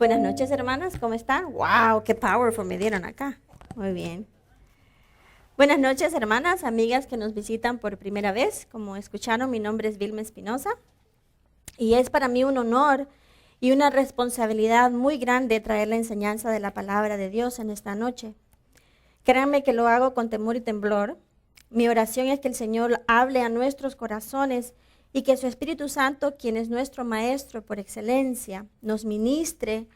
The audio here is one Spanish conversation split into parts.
Buenas noches, hermanas, ¿cómo están? ¡Wow! ¡Qué powerful me dieron acá! Muy bien. Buenas noches, hermanas, amigas que nos visitan por primera vez. Como escucharon, mi nombre es Vilma Espinosa y es para mí un honor y una responsabilidad muy grande traer la enseñanza de la palabra de Dios en esta noche. Créanme que lo hago con temor y temblor. Mi oración es que el Señor hable a nuestros corazones y que su Espíritu Santo, quien es nuestro Maestro por excelencia, nos ministre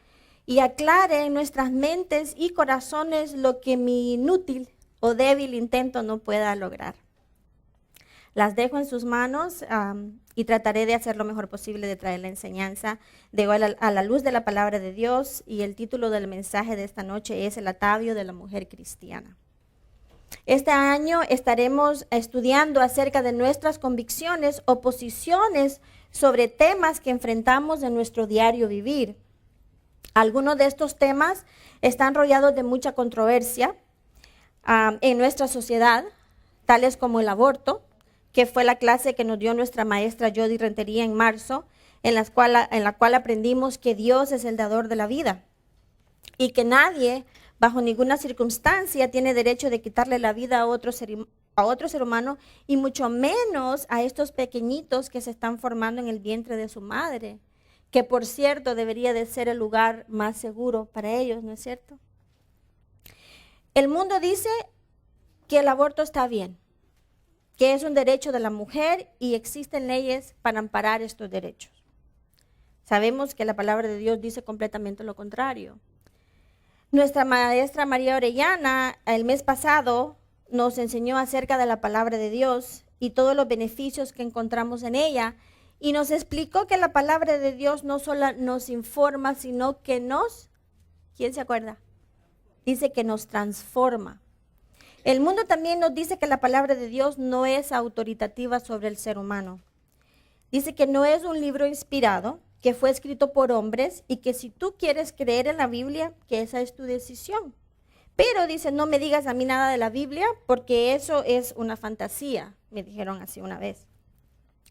y aclare en nuestras mentes y corazones lo que mi inútil o débil intento no pueda lograr. Las dejo en sus manos y trataré de hacer lo mejor posible de traer la enseñanza de hoy a la luz de la palabra de Dios, y el título del mensaje de esta noche es El atavio de la mujer cristiana. Este año estaremos estudiando acerca de nuestras convicciones o posiciones sobre temas que enfrentamos en nuestro diario vivir. Algunos de estos temas están rodeados de mucha controversia en nuestra sociedad, tales como el aborto, que fue la clase que nos dio nuestra maestra Jody Rentería en marzo, en la cual aprendimos que Dios es el dador de la vida y que nadie, bajo ninguna circunstancia, tiene derecho de quitarle la vida a otro ser humano, y mucho menos a estos pequeñitos que se están formando en el vientre de su madre, que por cierto debería de ser el lugar más seguro para ellos, ¿no es cierto? El mundo dice que el aborto está bien, que es un derecho de la mujer y existen leyes para amparar estos derechos. Sabemos que la palabra de Dios dice completamente lo contrario. Nuestra maestra María Orellana el mes pasado nos enseñó acerca de la palabra de Dios y todos los beneficios que encontramos en ella, y nos explicó que la palabra de Dios no solo nos informa, sino que ¿quién se acuerda? Dice que nos transforma. El mundo también nos dice que la palabra de Dios no es autoritativa sobre el ser humano. Dice que no es un libro inspirado, que fue escrito por hombres, y que si tú quieres creer en la Biblia, que esa es tu decisión. Pero dice, no me digas a mí nada de la Biblia, porque eso es una fantasía, me dijeron así una vez.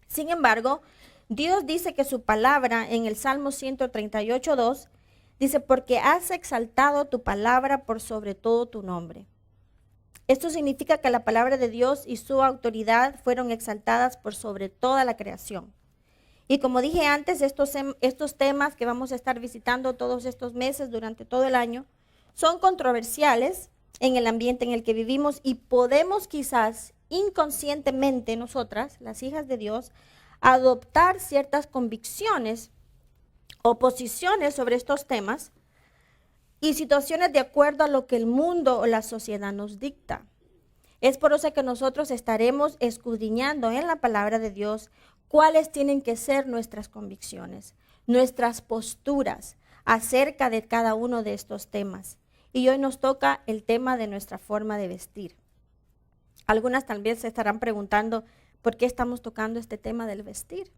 Sin embargo, Dios dice que su palabra en el Salmo 138:2, dice, porque has exaltado tu palabra por sobre todo tu nombre. Esto significa que la palabra de Dios y su autoridad fueron exaltadas por sobre toda la creación. Y como dije antes, estos temas que vamos a estar visitando todos estos meses durante todo el año son controversiales en el ambiente en el que vivimos, y podemos quizás inconscientemente nosotras, las hijas de Dios, adoptar ciertas convicciones o posiciones sobre estos temas y situaciones de acuerdo a lo que el mundo o la sociedad nos dicta. Es por eso que nosotros estaremos escudriñando en la palabra de Dios cuáles tienen que ser nuestras convicciones, nuestras posturas acerca de cada uno de estos temas. Y hoy nos toca el tema de nuestra forma de vestir. Algunas también se estarán preguntando, ¿por qué estamos tocando este tema del vestir?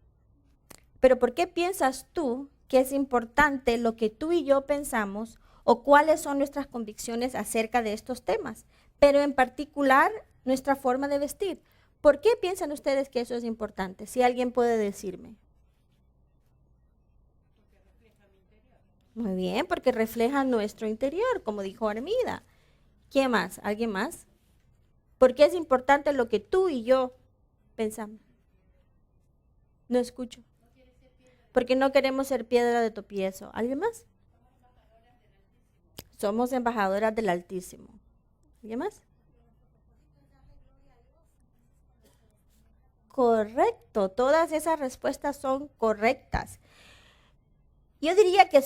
Pero ¿por qué piensas tú que es importante lo que tú y yo pensamos, o cuáles son nuestras convicciones acerca de estos temas? Pero en particular, nuestra forma de vestir. ¿Por qué piensan ustedes que eso es importante? Si alguien puede decirme. Muy bien, porque refleja nuestro interior, como dijo Armida. ¿Quién más? ¿Alguien más? ¿Por qué es importante lo que tú y yo pensamos? No escucho. Porque no queremos ser piedra de tropiezo. ¿Alguien más? Somos embajadoras del Altísimo. ¿Alguien más? Correcto, todas esas respuestas son correctas. Yo diría que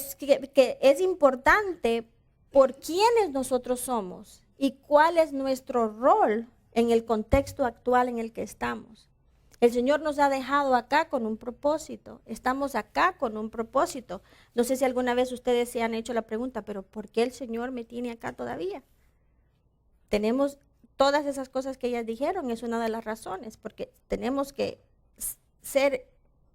es importante por quiénes nosotros somos y cuál es nuestro rol en el contexto actual en el que estamos. El Señor nos ha dejado acá con un propósito, estamos acá con un propósito. No sé si alguna vez ustedes se han hecho la pregunta, pero ¿por qué el Señor me tiene acá todavía? Tenemos todas esas cosas que ellas dijeron, es una de las razones, porque tenemos que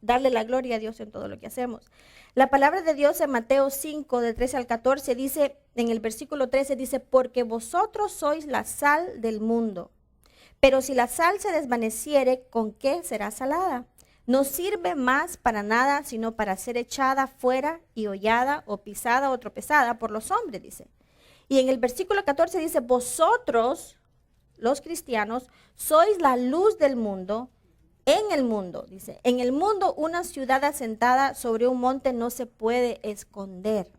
darle la gloria a Dios en todo lo que hacemos. La palabra de Dios en Mateo 5, del 13 al 14, dice, en el versículo 13, dice, porque vosotros sois la sal del mundo. Pero si la sal se desvaneciere, ¿con qué será salada? no sirve más para nada, sino para ser echada fuera y hollada o pisada o tropezada por los hombres, dice. Y en el versículo 14 dice, vosotros, los cristianos, sois la luz del mundo. En el mundo, dice, en el mundo una ciudad asentada sobre un monte no se puede esconder.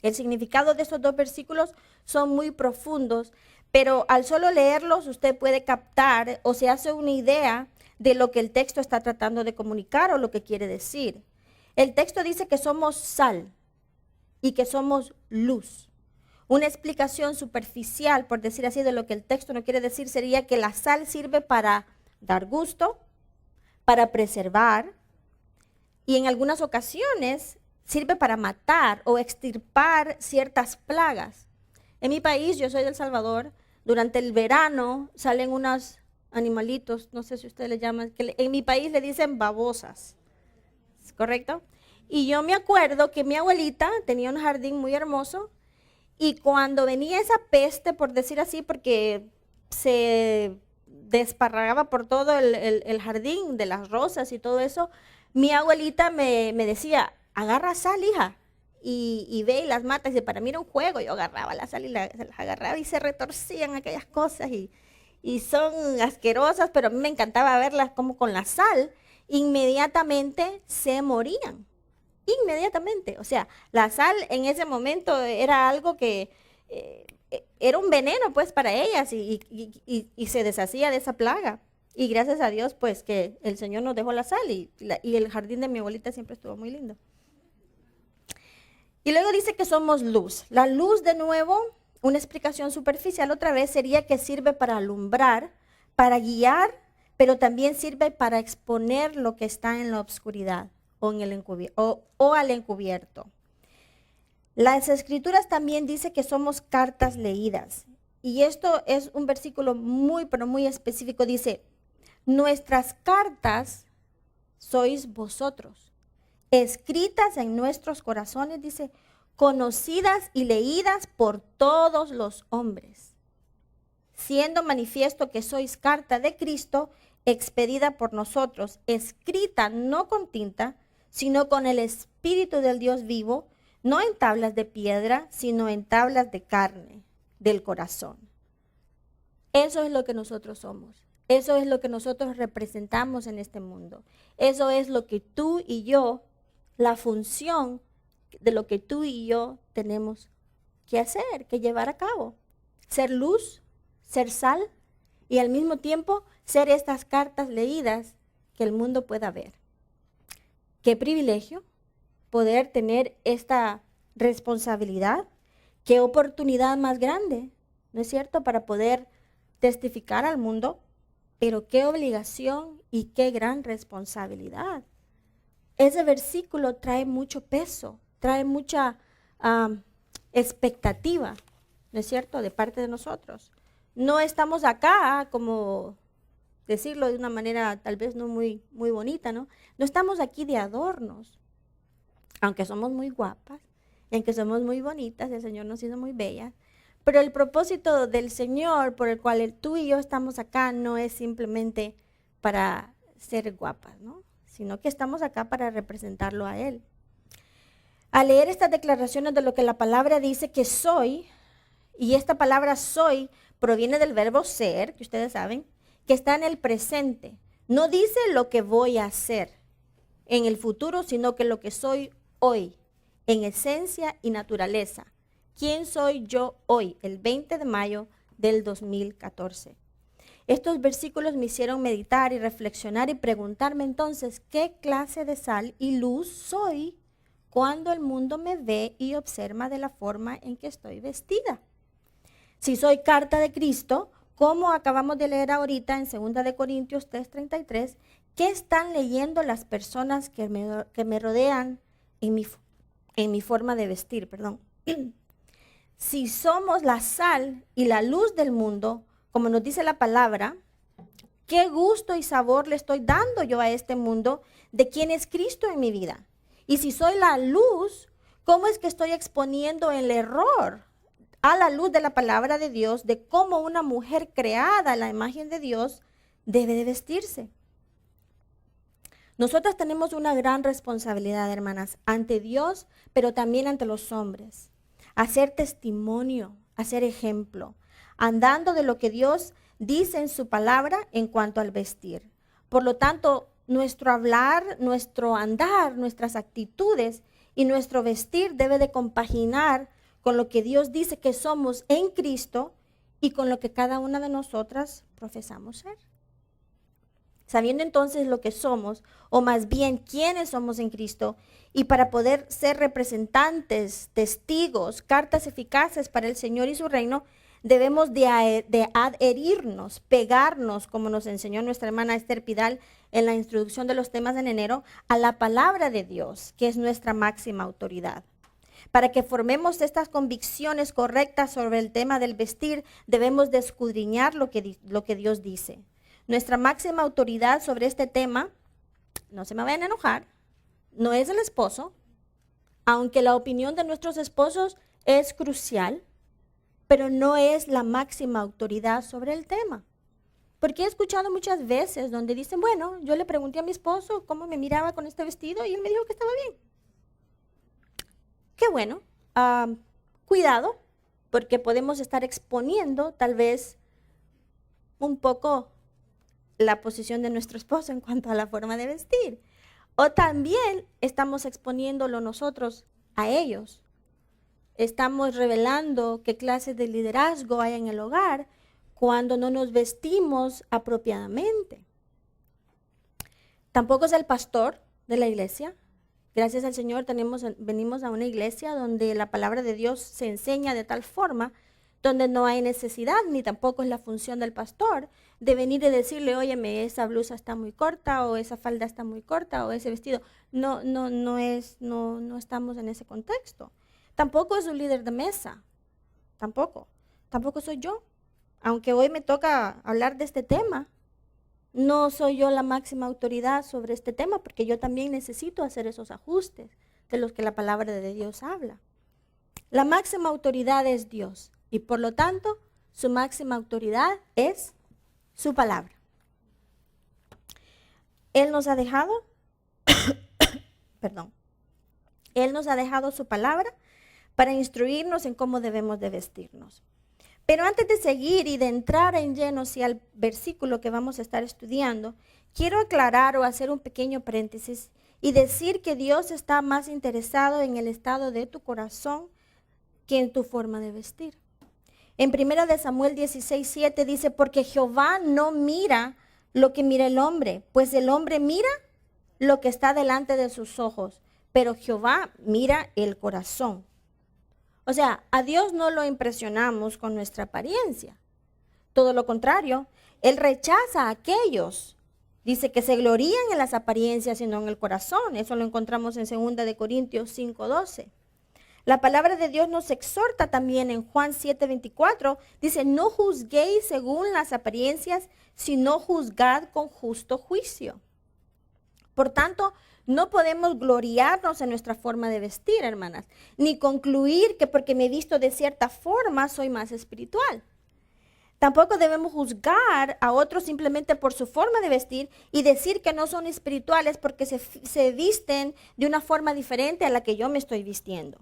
El significado de estos dos versículos son muy profundos, pero al solo leerlos usted puede captar o se hace una idea de lo que el texto está tratando de comunicar o lo que quiere decir. El texto dice que somos sal y que somos luz. Una explicación superficial, por decir así, de lo que el texto no quiere decir sería que la sal sirve para dar gusto, para preservar, y en algunas ocasiones sirve para matar o extirpar ciertas plagas. En mi país, yo soy de El Salvador, durante el verano salen unos animalitos, no sé si ustedes le llaman, que en mi país le dicen babosas, ¿es correcto? Y yo me acuerdo que mi abuelita tenía un jardín muy hermoso y cuando venía esa peste, por decir así, porque se desparragaba por todo el jardín de las rosas y todo eso, mi abuelita me decía, agarra sal, hija, y ve y las mata. Y dice, para mí era un juego, yo agarraba la sal y se las agarraba y se retorcían aquellas cosas y son asquerosas, pero a mí me encantaba verlas como con la sal, inmediatamente se morían. Inmediatamente, o sea, la sal en ese momento era algo que era un veneno pues para ellas y se deshacía de esa plaga. Y gracias a Dios pues que el Señor nos dejó la sal y el jardín de mi abuelita siempre estuvo muy lindo. Y luego dice que somos luz. La luz, de nuevo, una explicación superficial otra vez sería que sirve para alumbrar, para guiar, pero también sirve para exponer lo que está en la oscuridad o al encubierto. Las escrituras también dice que somos cartas leídas. Y esto es un versículo muy, pero muy específico. Dice, nuestras cartas sois vosotros, escritas en nuestros corazones, dice, conocidas y leídas por todos los hombres, siendo manifiesto que sois carta de Cristo, expedida por nosotros, escrita no con tinta, sino con el Espíritu del Dios vivo, no en tablas de piedra, sino en tablas de carne, del corazón. Eso es lo que nosotros somos. Eso es lo que nosotros representamos en este mundo. Eso es lo que tú y yo, la función de lo que tú y yo tenemos que hacer, que llevar a cabo. Ser luz, ser sal y al mismo tiempo ser estas cartas leídas que el mundo pueda ver. Qué privilegio poder tener esta responsabilidad. Qué oportunidad más grande, ¿no es cierto?, para poder testificar al mundo, pero qué obligación y qué gran responsabilidad. Ese versículo trae mucho peso, trae mucha expectativa, ¿no es cierto?, de parte de nosotros. No estamos acá, como decirlo de una manera tal vez no muy bonita, ¿no? No estamos aquí de adornos, aunque somos muy guapas, y aunque somos muy bonitas, el Señor nos hizo muy bellas, pero el propósito del Señor por el cual tú y yo estamos acá no es simplemente para ser guapas, ¿no?, sino que estamos acá para representarlo a Él. Al leer estas declaraciones de lo que la palabra dice que soy, y esta palabra soy proviene del verbo ser, que ustedes saben, que está en el presente. No dice lo que voy a hacer en el futuro, sino que lo que soy hoy, en esencia y naturaleza. ¿Quién soy yo hoy, el 20 de mayo del 2014? Estos versículos me hicieron meditar y reflexionar y preguntarme entonces, ¿qué clase de sal y luz soy cuando el mundo me ve y observa de la forma en que estoy vestida? Si soy carta de Cristo, como acabamos de leer ahorita en 2 de Corintios 3:33, ¿qué están leyendo las personas que me rodean en mi forma de vestir? Si somos la sal y la luz del mundo, como nos dice la palabra, ¿qué gusto y sabor le estoy dando yo a este mundo de quién es Cristo en mi vida? Y si soy la luz, ¿cómo es que estoy exponiendo el error a la luz de la palabra de Dios de cómo una mujer creada a la imagen de Dios debe de vestirse? Nosotras tenemos una gran responsabilidad, hermanas, ante Dios, pero también ante los hombres. Hacer testimonio, hacer ejemplo, andando de lo que Dios dice en su palabra en cuanto al vestir. Por lo tanto, nuestro hablar, nuestro andar, nuestras actitudes y nuestro vestir debe de compaginar con lo que Dios dice que somos en Cristo y con lo que cada una de nosotras profesamos ser. Sabiendo entonces lo que somos, o más bien quiénes somos en Cristo, y para poder ser representantes, testigos, cartas eficaces para el Señor y su reino, debemos de adherirnos, pegarnos, como nos enseñó nuestra hermana Esther Pidal en la introducción de los temas en enero, a la palabra de Dios, que es nuestra máxima autoridad. Para que formemos estas convicciones correctas sobre el tema del vestir, debemos de escudriñar lo que Dios dice. Nuestra máxima autoridad sobre este tema, no se me vayan a enojar, no es el esposo, aunque la opinión de nuestros esposos es crucial, pero no es la máxima autoridad sobre el tema. Porque he escuchado muchas veces donde dicen, bueno, yo le pregunté a mi esposo cómo me miraba con este vestido y él me dijo que estaba bien. Qué bueno, cuidado, porque podemos estar exponiendo tal vez un poco la posición de nuestro esposo en cuanto a la forma de vestir. O también estamos exponiéndolo nosotros a ellos. Estamos revelando qué clase de liderazgo hay en el hogar cuando no nos vestimos apropiadamente. Tampoco es el pastor de la iglesia. Gracias al Señor venimos a una iglesia donde la palabra de Dios se enseña de tal forma donde no hay necesidad, ni tampoco es la función del pastor, de venir y decirle, óyeme, esa blusa está muy corta, o esa falda está muy corta, o ese vestido. No estamos en ese contexto. Tampoco es un líder de mesa, tampoco soy yo. Aunque hoy me toca hablar de este tema, no soy yo la máxima autoridad sobre este tema, porque yo también necesito hacer esos ajustes de los que la palabra de Dios habla. La máxima autoridad es Dios. Y por lo tanto, su máxima autoridad es su palabra. Él nos ha dejado, Él nos ha dejado su palabra para instruirnos en cómo debemos de vestirnos. Pero antes de seguir y de entrar en lleno hacia el versículo que vamos a estar estudiando, quiero aclarar o hacer un pequeño paréntesis y decir que Dios está más interesado en el estado de tu corazón que en tu forma de vestir. En 1 de Samuel 16:7 dice, porque Jehová no mira lo que mira el hombre, pues el hombre mira lo que está delante de sus ojos, pero Jehová mira el corazón. O sea, a Dios no lo impresionamos con nuestra apariencia. Todo lo contrario, Él rechaza a aquellos, dice que se glorían en las apariencias y no en el corazón. Eso lo encontramos en 2 de Corintios 5:12. La palabra de Dios nos exhorta también en Juan 7:24. Dice, no juzguéis según las apariencias, sino juzgad con justo juicio. Por tanto, no podemos gloriarnos en nuestra forma de vestir, hermanas, ni concluir que porque me he visto de cierta forma soy más espiritual. Tampoco debemos juzgar a otros simplemente por su forma de vestir y decir que no son espirituales porque se visten de una forma diferente a la que yo me estoy vistiendo.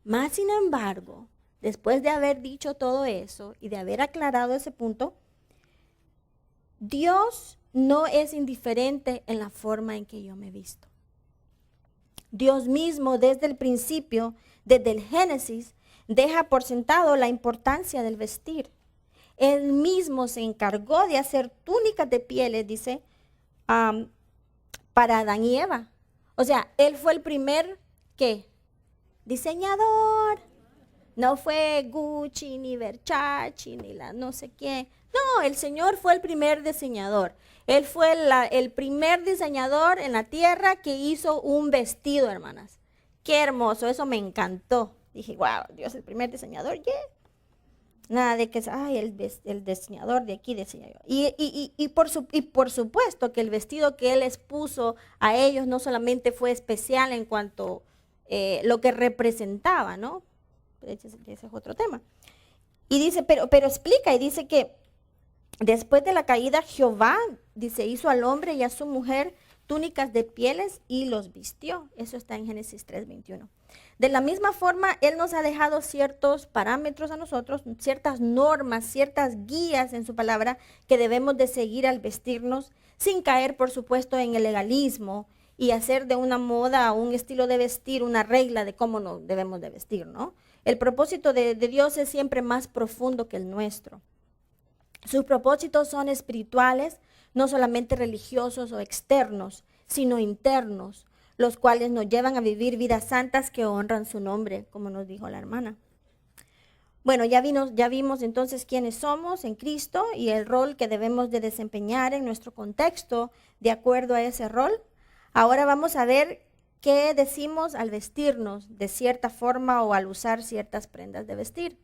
Más sin embargo, después de haber dicho todo eso y de haber aclarado ese punto, Dios no es indiferente en la forma en que yo me visto. Dios mismo desde el principio, desde el Génesis, deja por sentado la importancia del vestir. Él mismo se encargó de hacer túnicas de pieles, dice, para Adán y Eva. O sea, Él fue el primer, ¿qué? Diseñador. No fue Gucci, ni Versace, ni la no sé qué. No, el Señor fue el primer diseñador. Él fue el primer diseñador en la tierra que hizo un vestido, hermanas. Qué hermoso, eso me encantó. Dije, wow, Dios, el primer diseñador, yeah. Nada de que, ay, el diseñador de aquí decía yo. Y por supuesto que el vestido que Él les puso a ellos no solamente fue especial en cuanto lo que representaba, ¿no? Ese es otro tema. Y dice, pero explica y dice que después de la caída Jehová, dice, hizo al hombre y a su mujer túnicas de pieles y los vistió. Eso está en Génesis 3:21. De la misma forma, Él nos ha dejado ciertos parámetros a nosotros, ciertas normas, ciertas guías en su palabra que debemos de seguir al vestirnos, sin caer, por supuesto, en el legalismo y hacer de una moda, un estilo de vestir, una regla de cómo nos debemos de vestir, ¿no? El propósito de Dios es siempre más profundo que el nuestro. Sus propósitos son espirituales, no solamente religiosos o externos, sino internos, los cuales nos llevan a vivir vidas santas que honran su nombre, como nos dijo la hermana. Bueno, ya vimos entonces quiénes somos en Cristo y el rol que debemos de desempeñar en nuestro contexto de acuerdo a ese rol. Ahora vamos a ver qué decimos al vestirnos de cierta forma o al usar ciertas prendas de vestir.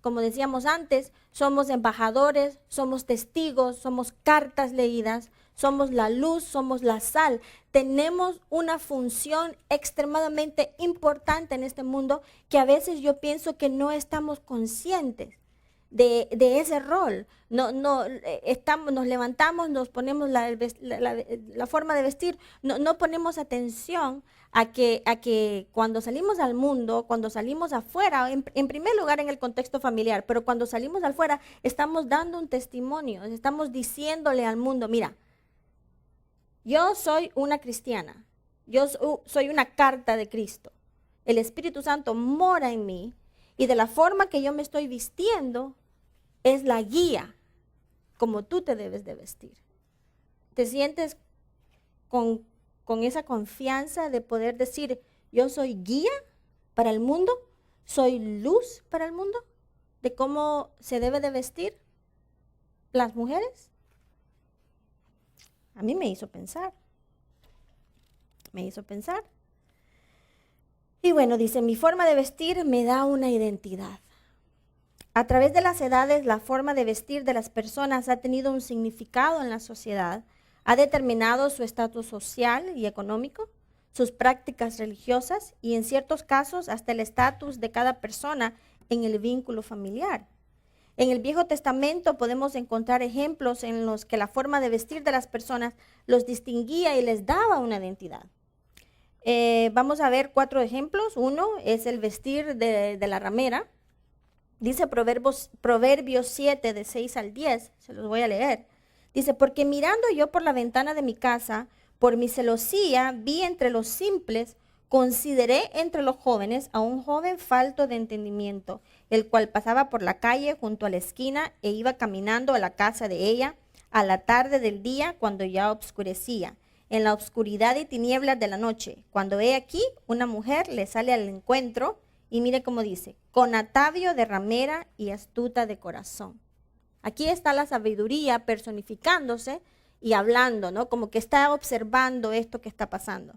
Como decíamos antes, somos embajadores, somos testigos, somos cartas leídas, somos la luz, somos la sal. Tenemos una función extremadamente importante en este mundo que a veces yo pienso que no estamos conscientes de ese rol. Nos levantamos, nos ponemos la forma de vestir, no ponemos atención a que cuando salimos al mundo, cuando salimos afuera, en primer lugar en el contexto familiar, pero cuando salimos afuera estamos dando un testimonio, estamos diciéndole al mundo, mira, yo soy una cristiana, yo soy una carta de Cristo, el Espíritu Santo mora en mí y de la forma que yo me estoy vistiendo es la guía como tú te debes de vestir. ¿Te sientes con esa confianza de poder decir, yo soy guía para el mundo, soy luz para el mundo, de cómo se debe de vestir las mujeres? A mí me hizo pensar. Y bueno, dice, mi forma de vestir me da una identidad. A través de las edades, la forma de vestir de las personas ha tenido un significado en la sociedad, ha determinado su estatus social y económico, sus prácticas religiosas y en ciertos casos hasta el estatus de cada persona en el vínculo familiar. En el Viejo Testamento podemos encontrar ejemplos en los que la forma de vestir de las personas los distinguía y les daba una identidad. Vamos a ver 4 ejemplos. Uno es el vestir de la ramera. Dice Proverbios 7, de 6 al 10, se los voy a leer. Dice, porque mirando yo por la ventana de mi casa, por mi celosía, vi entre los simples, consideré entre los jóvenes a un joven falto de entendimiento, el cual pasaba por la calle junto a la esquina e iba caminando a la casa de ella a la tarde del día cuando ya obscurecía, en la obscuridad y tinieblas de la noche, cuando he aquí una mujer le sale al encuentro. Y mire cómo dice, con atavio de ramera y astuta de corazón. Aquí está la sabiduría personificándose y hablando, ¿no? Como que está observando esto que está pasando.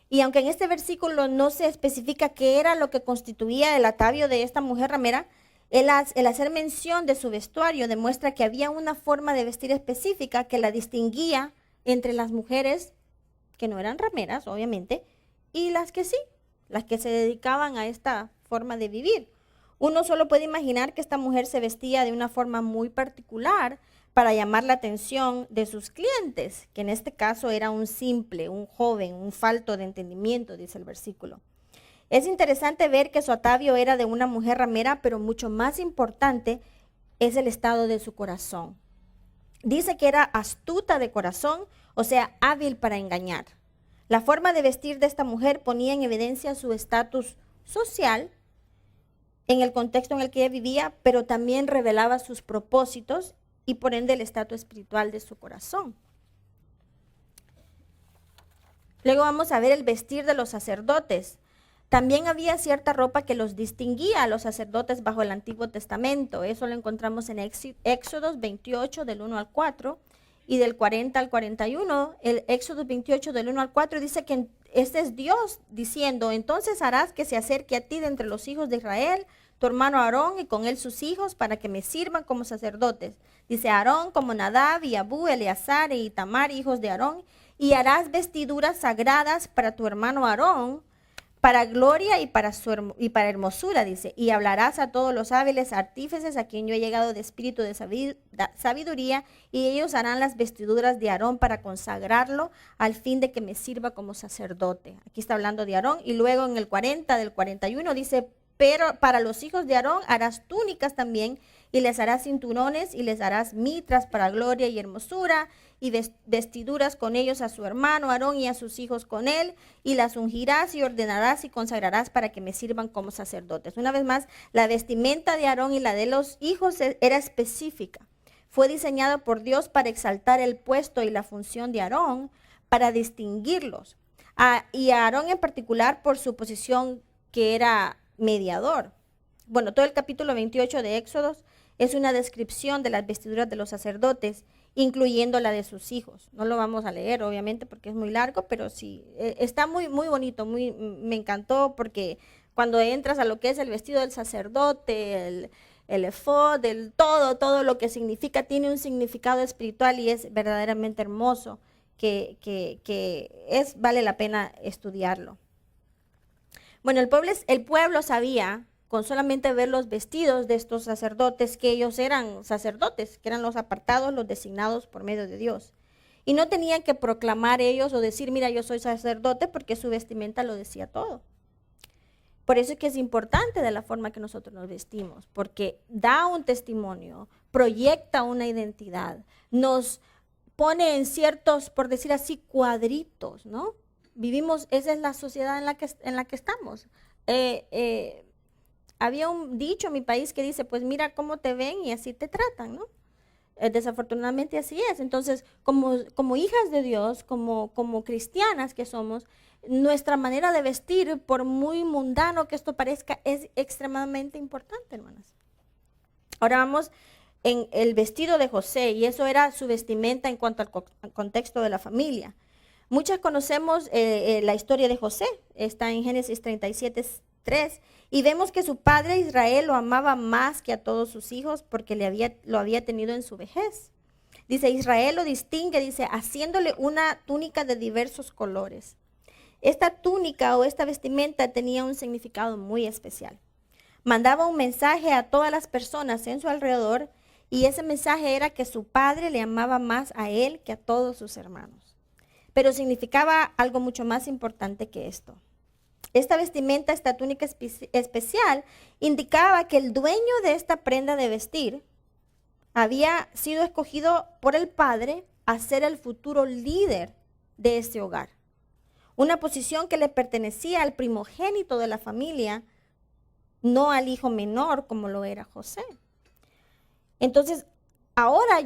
Y aunque en este versículo no se especifica qué era lo que constituía el atavio de esta mujer ramera, el hacer mención de su vestuario demuestra que había una forma de vestir específica que la distinguía entre las mujeres que no eran rameras, obviamente, y las que sí, las que se dedicaban a esta forma de vivir. Uno solo puede imaginar que esta mujer se vestía de una forma muy particular para llamar la atención de sus clientes, que en este caso era un simple, un joven, un falto de entendimiento, dice el versículo. Es interesante ver que su atavio era de una mujer ramera, pero mucho más importante es el estado de su corazón. Dice que era astuta de corazón, o sea, hábil para engañar. La forma de vestir de esta mujer ponía en evidencia su estatus social en el contexto en el que ella vivía, pero también revelaba sus propósitos y por ende el estatus espiritual de su corazón. Luego vamos a ver el vestir de los sacerdotes. También había cierta ropa que los distinguía a los sacerdotes bajo el Antiguo Testamento. Eso lo encontramos en Éxodo 28, del 1 al 4. Y del 40 al 41, el Éxodo 28 del 1 al 4 dice que este es Dios diciendo, entonces harás que se acerque a ti de entre los hijos de Israel, tu hermano Aarón y con él sus hijos para que me sirvan como sacerdotes. Dice Aarón como Nadab y Abú, Eleazar e Itamar, hijos de Aarón, y harás vestiduras sagradas para tu hermano Aarón, para gloria y para hermosura, dice, y hablarás a todos los hábiles artífices a quien yo he llegado de espíritu de sabiduría, y ellos harán las vestiduras de Aarón para consagrarlo al fin de que me sirva como sacerdote. Aquí está hablando de Aarón, y luego en el 40 del 41 dice, pero para los hijos de Aarón harás túnicas también, y les harás cinturones, y les harás mitras para gloria y hermosura, y vestiduras con ellos a su hermano Aarón y a sus hijos con él, y las ungirás y ordenarás y consagrarás para que me sirvan como sacerdotes. Una vez más, la vestimenta de Aarón y la de los hijos era específica. Fue diseñada por Dios para exaltar el puesto y la función de Aarón, para distinguirlos. Y a Aarón en particular por su posición que era mediador. Bueno, todo el capítulo 28 de Éxodo es una descripción de las vestiduras de los sacerdotes, incluyendo la de sus hijos. No lo vamos a leer, obviamente, porque es muy largo, pero sí, está muy, muy bonito, me encantó, porque cuando entras a lo que es el vestido del sacerdote, el efod, todo lo que significa, tiene un significado espiritual y es verdaderamente hermoso, vale la pena estudiarlo. Bueno, el pueblo sabía, con solamente ver los vestidos de estos sacerdotes, que ellos eran sacerdotes, que eran los apartados, los designados por medio de Dios. Y no tenían que proclamar ellos o decir, mira, yo soy sacerdote, porque su vestimenta lo decía todo. Por eso es que es importante de la forma que nosotros nos vestimos, porque da un testimonio, proyecta una identidad, nos pone en ciertos, por decir así, cuadritos, ¿no? Vivimos, esa es la sociedad en la que estamos. Había un dicho en mi país que dice, pues mira cómo te ven y así te tratan, ¿no? Desafortunadamente así es. Entonces, como hijas de Dios, como cristianas que somos, nuestra manera de vestir, por muy mundano que esto parezca, es extremadamente importante, hermanas. Ahora vamos en el vestido de José, y eso era su vestimenta en cuanto al contexto de la familia. Muchas conocemos la historia de José, está en Génesis 37:3, y vemos que su padre Israel lo amaba más que a todos sus hijos porque lo había tenido en su vejez. Dice, Israel lo distingue, dice, haciéndole una túnica de diversos colores. Esta túnica o esta vestimenta tenía un significado muy especial. Mandaba un mensaje a todas las personas en su alrededor, y ese mensaje era que su padre le amaba más a él que a todos sus hermanos. Pero significaba algo mucho más importante que esto. Esta vestimenta, esta túnica especial, indicaba que el dueño de esta prenda de vestir había sido escogido por el padre a ser el futuro líder de ese hogar. Una posición que le pertenecía al primogénito de la familia, no al hijo menor como lo era José. Entonces, ahora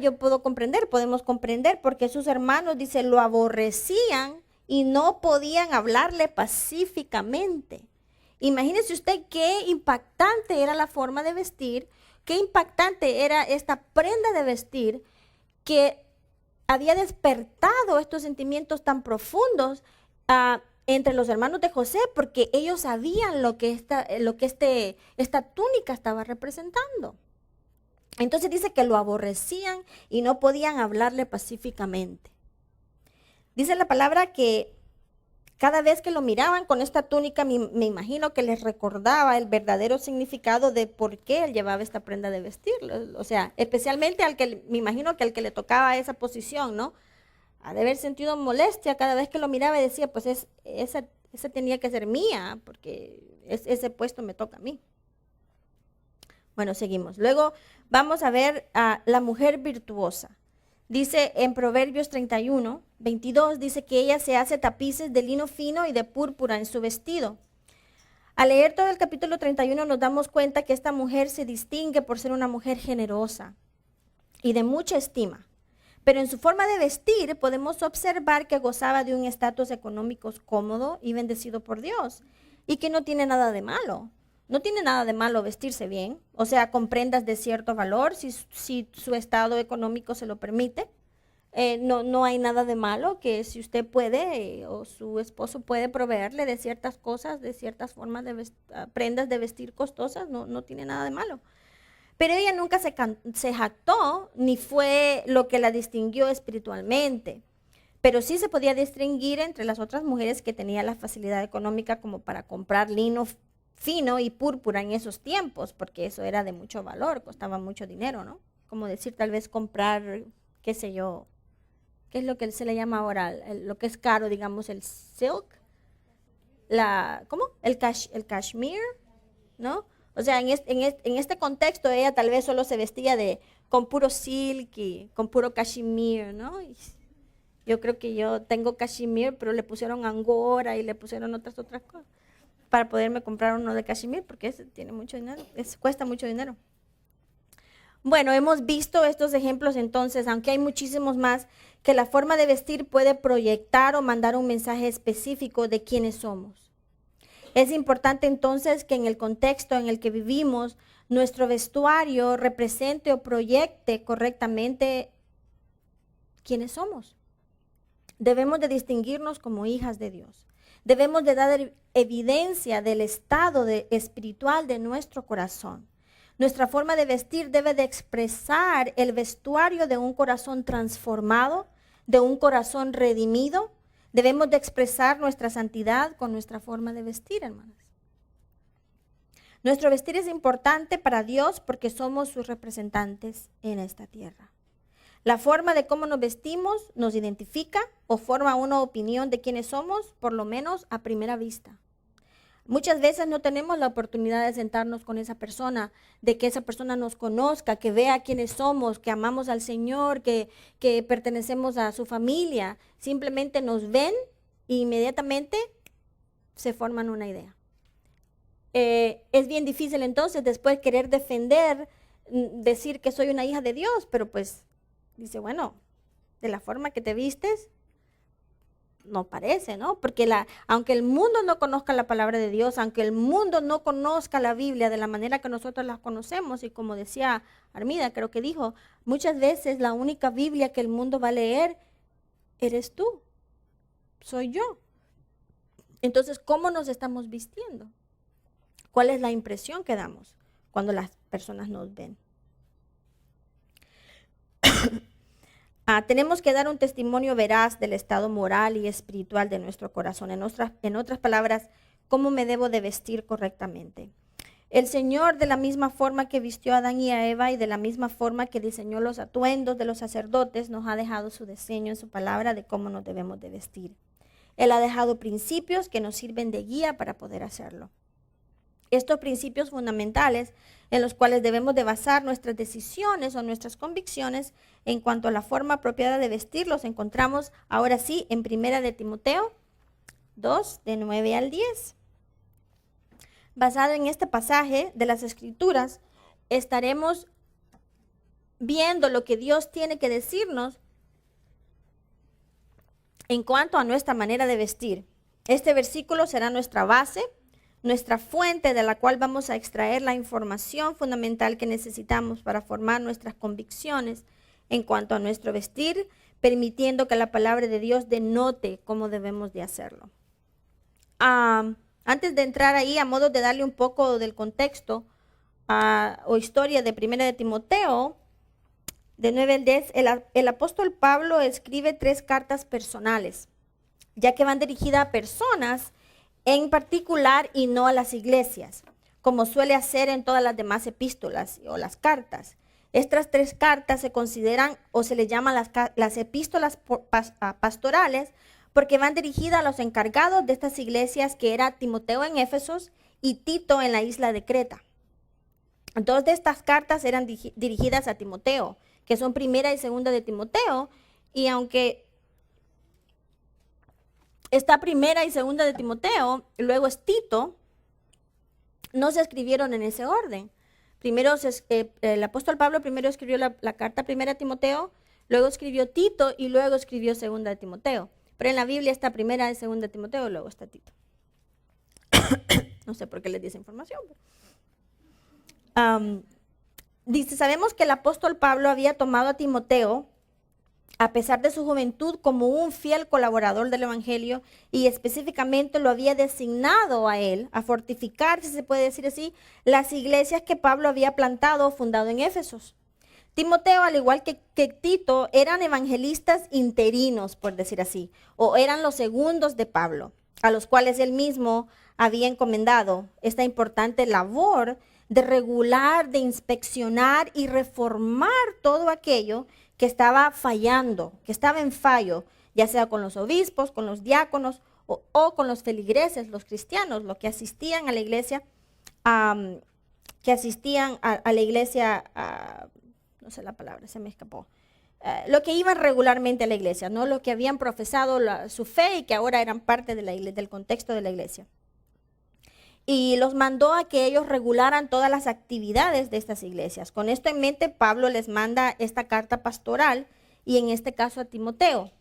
podemos comprender por qué sus hermanos, dice, lo aborrecían y no podían hablarle pacíficamente. Imagínese usted qué impactante era la forma de vestir, qué impactante era esta prenda de vestir que había despertado estos sentimientos tan profundos entre los hermanos de José, porque ellos sabían lo que esta túnica estaba representando. Entonces dice que lo aborrecían y no podían hablarle pacíficamente. Dice la palabra que cada vez que lo miraban con esta túnica, me imagino que les recordaba el verdadero significado de por qué él llevaba esta prenda de vestir. O sea, especialmente me imagino que al que le tocaba esa posición, ¿no? Ha de haber sentido molestia cada vez que lo miraba y decía, pues esa tenía que ser mía, porque ese puesto me toca a mí. Bueno, seguimos. Luego vamos a ver a la mujer virtuosa. Dice en Proverbios 31:22, dice que ella se hace tapices de lino fino y de púrpura en su vestido. Al leer todo el capítulo 31 nos damos cuenta que esta mujer se distingue por ser una mujer generosa y de mucha estima. Pero en su forma de vestir podemos observar que gozaba de un estatus económico cómodo y bendecido por Dios, y que no tiene nada de malo. No tiene nada de malo vestirse bien, o sea, con prendas de cierto valor, si su estado económico se lo permite. No hay nada de malo que si usted puede o su esposo puede proveerle de ciertas cosas, de ciertas formas de prendas de vestir costosas, no tiene nada de malo. Pero ella nunca se jactó, ni fue lo que la distinguió espiritualmente. pero sí se podía distinguir entre las otras mujeres que tenían la facilidad económica como para comprar lino fino y púrpura en esos tiempos, porque eso era de mucho valor, costaba mucho dinero, ¿no? Como decir, tal vez comprar, qué sé yo, ¿qué es lo que se le llama ahora? Lo que es caro, digamos, el silk, ¿cómo? El cashmere, ¿no? O sea, en este contexto ella tal vez solo se vestía con puro silk y con puro cashmere, ¿no? Y yo creo que yo tengo cashmere, pero le pusieron angora y le pusieron otras cosas para poderme comprar uno de cashmere, porque ese tiene mucho dinero, cuesta mucho dinero. Bueno, hemos visto estos ejemplos entonces, aunque hay muchísimos más, que la forma de vestir puede proyectar o mandar un mensaje específico de quiénes somos. Es importante entonces que en el contexto en el que vivimos, nuestro vestuario represente o proyecte correctamente quiénes somos. Debemos de distinguirnos como hijas de Dios. Debemos de dar evidencia del estado espiritual de nuestro corazón. Nuestra forma de vestir debe de expresar el vestuario de un corazón transformado, de un corazón redimido. Debemos de expresar nuestra santidad con nuestra forma de vestir, hermanas. Nuestro vestir es importante para Dios porque somos sus representantes en esta tierra. La forma de cómo nos vestimos nos identifica o forma una opinión de quiénes somos, por lo menos a primera vista. Muchas veces no tenemos la oportunidad de sentarnos con esa persona, de que esa persona nos conozca, que vea quiénes somos, que amamos al Señor, que pertenecemos a su familia. Simplemente nos ven e inmediatamente se forman una idea. Es bien difícil entonces después querer defender, decir que soy una hija de Dios, pero pues dice, bueno, de la forma que te vistes, no parece, ¿no? Porque aunque el mundo no conozca la palabra de Dios, aunque el mundo no conozca la Biblia de la manera que nosotros la conocemos, y como decía Armida, creo que dijo, muchas veces la única Biblia que el mundo va a leer eres tú, soy yo. Entonces, ¿cómo nos estamos vistiendo? ¿Cuál es la impresión que damos cuando las personas nos ven? Tenemos que dar un testimonio veraz del estado moral y espiritual de nuestro corazón. En otras palabras, ¿cómo me debo de vestir correctamente? El Señor, de la misma forma que vistió a Adán y a Eva y de la misma forma que diseñó los atuendos de los sacerdotes, nos ha dejado su diseño en su palabra de cómo nos debemos de vestir. Él ha dejado principios que nos sirven de guía para poder hacerlo. Estos principios fundamentales en los cuales debemos de basar nuestras decisiones o nuestras convicciones en cuanto a la forma apropiada de vestir, los encontramos ahora sí en 1 de Timoteo 2, de 9 al 10. Basado en este pasaje de las Escrituras, estaremos viendo lo que Dios tiene que decirnos en cuanto a nuestra manera de vestir. Este versículo será nuestra base, nuestra fuente de la cual vamos a extraer la información fundamental que necesitamos para formar nuestras convicciones en cuanto a nuestro vestir, permitiendo que la palabra de Dios denote cómo debemos de hacerlo. Antes de entrar ahí, a modo de darle un poco del contexto o historia de 1 de Timoteo, de 9 al 10, el apóstol Pablo escribe 3 cartas personales, ya que van dirigidas a personas en particular y no a las iglesias, como suele hacer en todas las demás epístolas o las cartas. Estas 3 cartas se consideran o se les llaman las epístolas pastorales porque van dirigidas a los encargados de estas iglesias, que era Timoteo en Éfesos y Tito en la isla de Creta. 2 de estas cartas eran dirigidas a Timoteo, que son 1 y 2 de Timoteo, y aunque está 1 y 2 de Timoteo, y luego es Tito, no se escribieron en ese orden. Primero el apóstol Pablo primero escribió la carta 1 a Timoteo, luego escribió Tito y luego escribió 2 de Timoteo. Pero en la Biblia está 1 y 2 de Timoteo y luego está Tito. No sé por qué les di esa información. Dice, sabemos que el apóstol Pablo había tomado a Timoteo, a pesar de su juventud, como un fiel colaborador del evangelio, y específicamente lo había designado a él a fortificar, si se puede decir así, las iglesias que Pablo había plantado o fundado en Éfesos. Timoteo, al igual que Tito, eran evangelistas interinos, por decir así, o eran los segundos de Pablo, a los cuales él mismo había encomendado esta importante labor de regular, de inspeccionar y reformar todo aquello que estaba fallando, que estaba en fallo, ya sea con los obispos, con los diáconos o con los feligreses, los cristianos, los que asistían a la iglesia, no sé la palabra, se me escapó, lo que iban regularmente a la iglesia, ¿no? Los que habían profesado su fe y que ahora eran parte de del contexto de la iglesia. Y los mandó a que ellos regularan todas las actividades de estas iglesias. Con esto en mente, Pablo les manda esta carta pastoral y en este caso a Timoteo.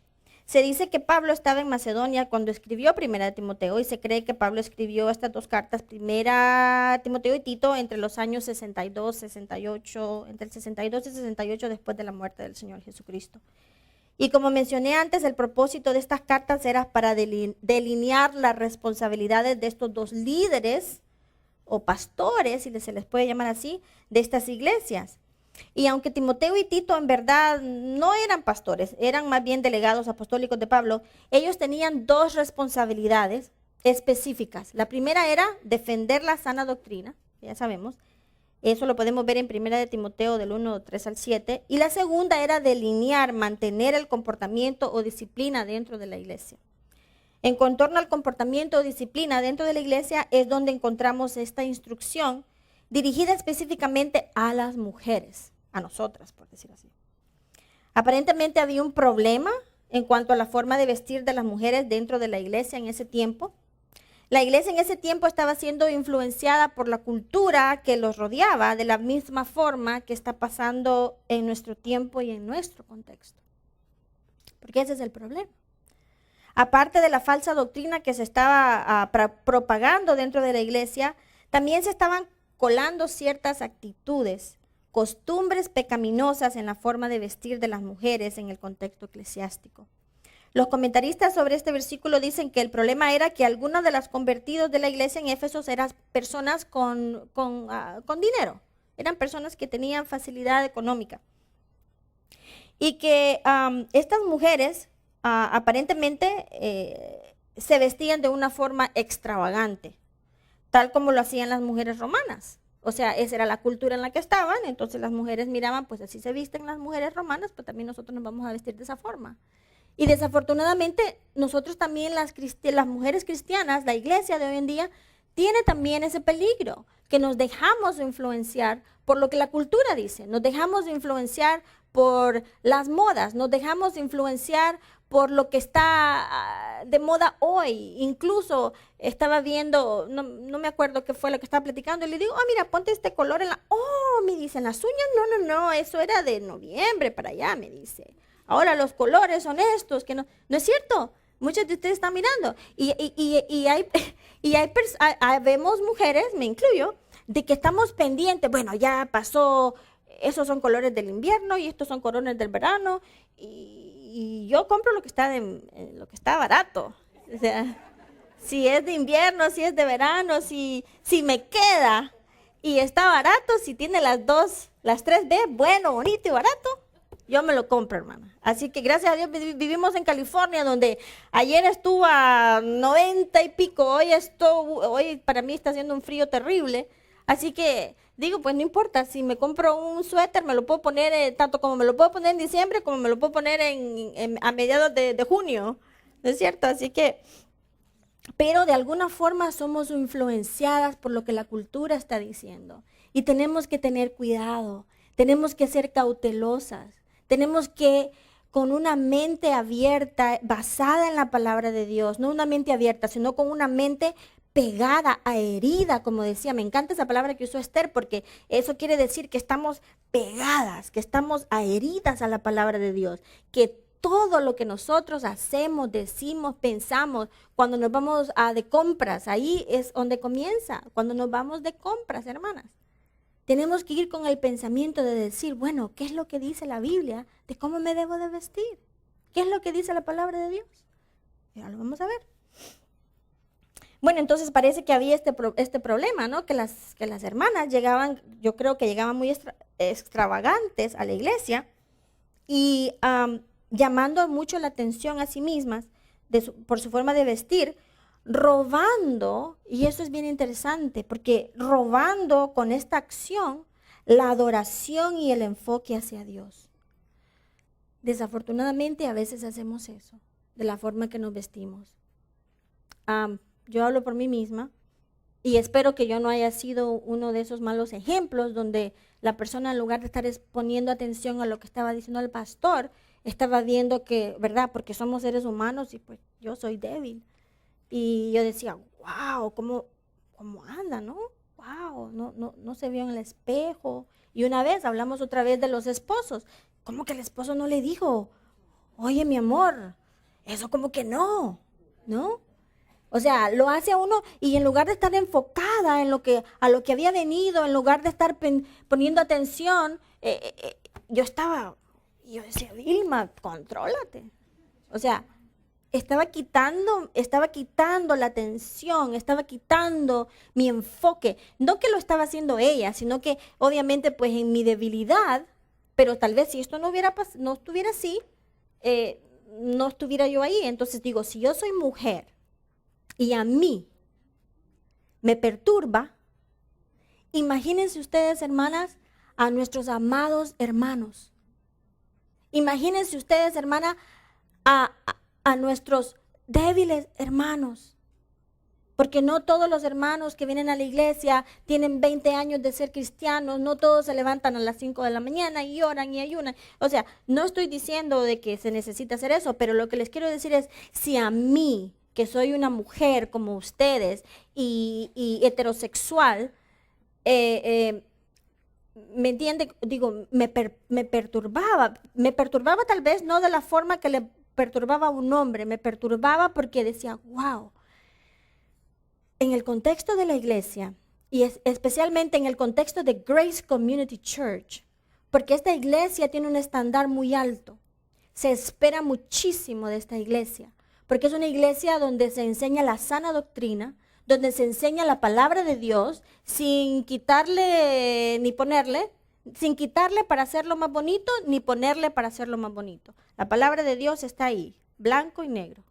Se dice que Pablo estaba en Macedonia cuando escribió Primera de Timoteo y se cree que Pablo escribió estas dos cartas, Primera Timoteo y Tito, entre los años 62, 68, entre el 62 y 68 después de la muerte del Señor Jesucristo. Y como mencioné antes, el propósito de estas cartas era para delinear las responsabilidades de estos dos líderes o pastores, si se les puede llamar así, de estas iglesias. Y aunque Timoteo y Tito en verdad no eran pastores, eran más bien delegados apostólicos de Pablo, ellos tenían dos responsabilidades específicas. La primera era defender la sana doctrina, ya sabemos, eso lo podemos ver en 1 de Timoteo del 1, 3 al 7. Y la segunda era delinear, mantener el comportamiento o disciplina dentro de la iglesia. En contorno al comportamiento o disciplina dentro de la iglesia es donde encontramos esta instrucción dirigida específicamente a las mujeres, a nosotras, por decir así. Aparentemente había un problema en cuanto a la forma de vestir de las mujeres dentro de la iglesia en ese tiempo. La iglesia en ese tiempo estaba siendo influenciada por la cultura que los rodeaba de la misma forma que está pasando en nuestro tiempo y en nuestro contexto. Porque ese es el problema. Aparte de la falsa doctrina que se estaba propagando dentro de la iglesia, también se estaban colando ciertas actitudes, costumbres pecaminosas en la forma de vestir de las mujeres en el contexto eclesiástico. Los comentaristas sobre este versículo dicen que el problema era que algunos de los convertidos de la iglesia en Éfeso eran personas con dinero, eran personas que tenían facilidad económica. Y que estas mujeres aparentemente se vestían de una forma extravagante, tal como lo hacían las mujeres romanas. O sea, esa era la cultura en la que estaban, entonces las mujeres miraban, pues así se visten las mujeres romanas, pues también nosotros nos vamos a vestir de esa forma. Y desafortunadamente, nosotros también las mujeres cristianas, la iglesia de hoy en día, tiene también ese peligro, que nos dejamos influenciar por lo que la cultura dice, nos dejamos influenciar por las modas, nos dejamos influenciar por lo que está de moda hoy. Incluso estaba viendo, no me acuerdo qué fue lo que estaba platicando, y le digo, mira, ponte este color en me dicen, las uñas, no, eso era de noviembre para allá, me dice. Ahora los colores son estos, que no es cierto. Muchos de ustedes están mirando vemos mujeres, me incluyo, de que estamos pendientes, bueno, ya pasó, esos son colores del invierno y estos son colores del verano y yo compro lo que está barato. O sea, si es de invierno, si es de verano, si me queda y está barato, si tiene las 3B, bueno, bonito y barato, yo me lo compro, hermana. Así que gracias a Dios vivimos en California, donde ayer estuvo a 90 y pico, hoy para mí está haciendo un frío terrible. Así que digo, pues no importa, si me compro un suéter, me lo puedo poner, tanto como me lo puedo poner en diciembre, como me lo puedo poner a mediados de junio, ¿no es cierto? Así que, pero de alguna forma somos influenciadas por lo que la cultura está diciendo. Y tenemos que tener cuidado, tenemos que ser cautelosas. Tenemos que, con una mente abierta, basada en la palabra de Dios, no una mente abierta, sino con una mente pegada, herida, como decía. Me encanta esa palabra que usó Esther, porque eso quiere decir que estamos pegadas, que estamos adheridas a la palabra de Dios, que todo lo que nosotros hacemos, decimos, pensamos, cuando nos vamos de compras, ahí es donde comienza, cuando nos vamos de compras, hermanas. Tenemos que ir con el pensamiento de decir, bueno, ¿qué es lo que dice la Biblia de cómo me debo de vestir? ¿Qué es lo que dice la palabra de Dios? Ya lo vamos a ver. Bueno, entonces parece que había este problema, ¿no? Que las hermanas llegaban, yo creo que llegaban muy extravagantes a la iglesia y llamando mucho la atención a sí mismas por su forma de vestir, robando, y eso es bien interesante, porque robando con esta acción la adoración y el enfoque hacia Dios. Desafortunadamente a veces hacemos eso, de la forma que nos vestimos. Yo hablo por mí misma y espero que yo no haya sido uno de esos malos ejemplos donde la persona, en lugar de estar poniendo atención a lo que estaba diciendo el pastor, estaba viendo que, ¿verdad? Porque somos seres humanos y pues yo soy débil. Y yo decía, wow, ¿cómo anda, no? Wow, no se vio en el espejo. Y una vez hablamos otra vez de los esposos. ¿Cómo que el esposo no le dijo, oye, mi amor, eso como que no, ¿no? O sea, lo hace a uno y en lugar de estar enfocada en a lo que había venido, en lugar de estar poniendo atención, yo decía, Vilma, contrólate. O sea, estaba quitando la atención, estaba quitando mi enfoque. No que lo estaba haciendo ella, sino que obviamente pues en mi debilidad, pero tal vez si esto no estuviera así, no estuviera yo ahí. Entonces digo, si yo soy mujer y a mí me perturba, imagínense ustedes, hermanas, a nuestros amados hermanos. Imagínense ustedes, hermana, a nuestros débiles hermanos. Porque no todos los hermanos que vienen a la iglesia tienen 20 años de ser cristianos, no todos se levantan a las 5 de la mañana y oran y ayunan. O sea, no estoy diciendo de que se necesita hacer eso, pero lo que les quiero decir es, si a mí, que soy una mujer como ustedes y heterosexual, ¿me entiende? Digo, me perturbaba. Me perturbaba tal vez no de la forma que le perturbaba a un hombre, me perturbaba porque decía, wow, en el contexto de la iglesia y especialmente en el contexto de Grace Community Church, porque esta iglesia tiene un estándar muy alto. Se espera muchísimo de esta iglesia, porque es una iglesia donde se enseña la sana doctrina, donde se enseña la palabra de Dios sin quitarle ni ponerle, sin quitarle para hacerlo más bonito, ni ponerle para hacerlo más bonito. La palabra de Dios está ahí, blanco y negro,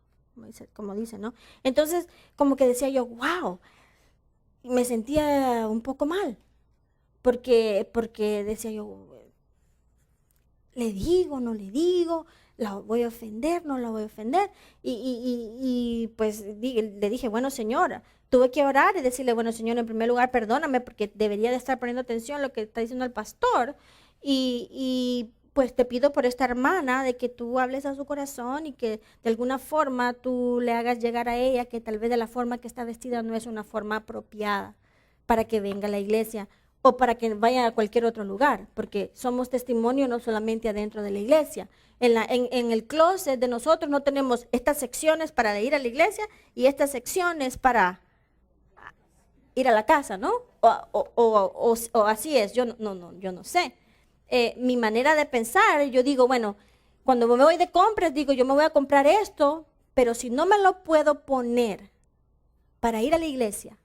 como dice, ¿no? Entonces, como que decía yo, wow, me sentía un poco mal, porque decía yo, le digo, no le digo, la voy a ofender, no la voy a ofender. Y pues le dije, bueno, señora, tuve que orar y decirle, bueno, señor, en primer lugar, perdóname porque debería de estar poniendo atención a lo que está diciendo el pastor. Y pues te pido por esta hermana de que tú hables a su corazón y que de alguna forma tú le hagas llegar a ella que tal vez de la forma que está vestida no es una forma apropiada para que venga a la iglesia o para que vaya a cualquier otro lugar, porque somos testimonio no solamente adentro de la iglesia. En el closet de nosotros no tenemos estas secciones para ir a la iglesia y estas secciones para ir a la casa, ¿no? O así es, yo no sé. Mi manera de pensar, yo digo, bueno, cuando me voy de compras, digo, yo me voy a comprar esto, pero si no me lo puedo poner para ir a la iglesia,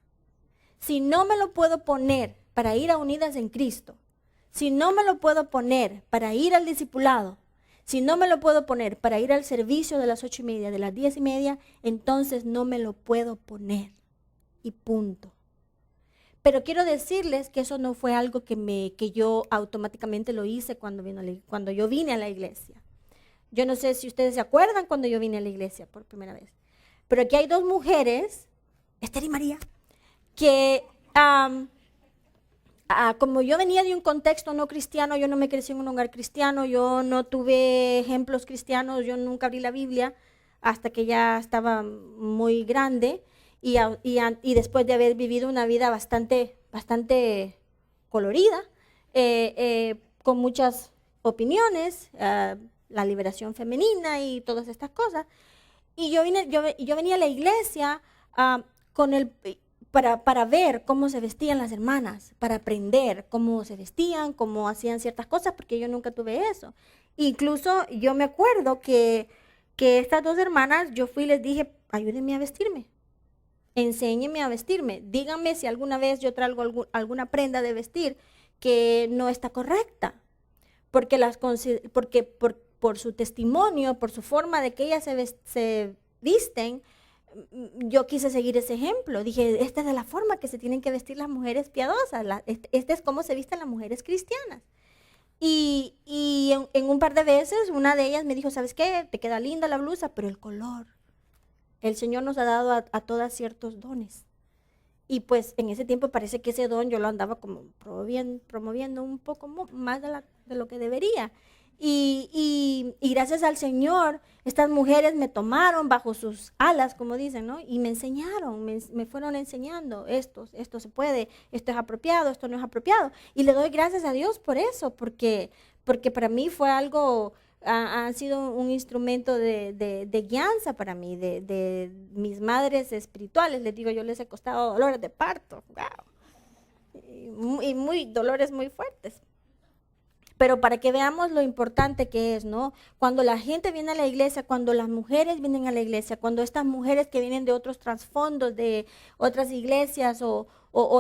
si no me lo puedo poner para ir a Unidas en Cristo, si no me lo puedo poner para ir al discipulado, si no me lo puedo poner para ir al servicio de las 8:30, de las 10:30, entonces no me lo puedo poner. Y punto. Pero quiero decirles que eso no fue algo que yo automáticamente lo hice cuando yo vine a la iglesia. Yo no sé si ustedes se acuerdan cuando yo vine a la iglesia por primera vez. Pero aquí hay dos mujeres, Esther y María, que como yo venía de un contexto no cristiano, yo no me crecí en un hogar cristiano, yo no tuve ejemplos cristianos, yo nunca abrí la Biblia hasta que ya estaba muy grande y después de haber vivido una vida bastante colorida, con muchas opiniones, la liberación femenina y todas estas cosas. Y yo venía a la iglesia para ver cómo se vestían las hermanas, para aprender cómo se vestían, cómo hacían ciertas cosas, porque yo nunca tuve eso. Incluso yo me acuerdo que estas dos hermanas, yo fui y les dije, ayúdenme a vestirme. enséñenme a vestirme, díganme si alguna vez yo traigo alguna prenda de vestir que no está correcta, porque, por su testimonio, por su forma de que ellas se visten, yo quise seguir ese ejemplo. Dije, esta es de la forma que se tienen que vestir las mujeres piadosas, este es cómo se visten las mujeres cristianas. Y en un par de veces, una de ellas me dijo, ¿sabes qué? Te queda linda la blusa, pero el color. El Señor nos ha dado a todas ciertos dones. Y pues en ese tiempo parece que ese don yo lo andaba como promoviendo un poco más de lo que debería. Y gracias al Señor, estas mujeres me tomaron bajo sus alas, como dicen, ¿no? Y me enseñaron, me fueron enseñando, esto se puede, esto es apropiado, esto no es apropiado. Y le doy gracias a Dios por eso, porque para mí fue algo, ha sido un instrumento de guianza para mí, de mis madres espirituales. Les digo, yo les he costado dolores de parto, wow, y dolores muy fuertes. Pero para que veamos lo importante que es, ¿no? Cuando la gente viene a la iglesia, cuando las mujeres vienen a la iglesia, cuando estas mujeres que vienen de otros trasfondos, de otras iglesias o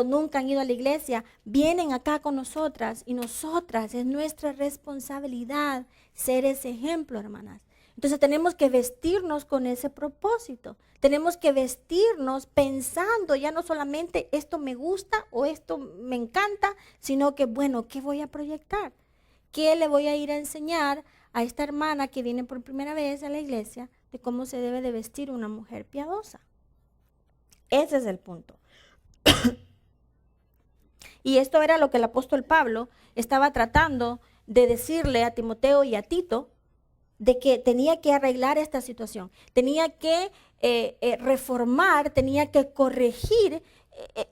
nunca han ido a la iglesia, vienen acá con nosotras y nosotras, es nuestra responsabilidad ser ese ejemplo, hermanas. Entonces tenemos que vestirnos con ese propósito. Tenemos que vestirnos pensando ya no solamente esto me gusta o esto me encanta, sino que, bueno, ¿qué voy a proyectar? ¿Qué le voy a ir a enseñar a esta hermana que viene por primera vez a la iglesia de cómo se debe de vestir una mujer piadosa? Ese es el punto. Y esto era lo que el apóstol Pablo estaba tratando de decirle a Timoteo y a Tito, de que tenía que arreglar esta situación, tenía que reformar, tenía que corregir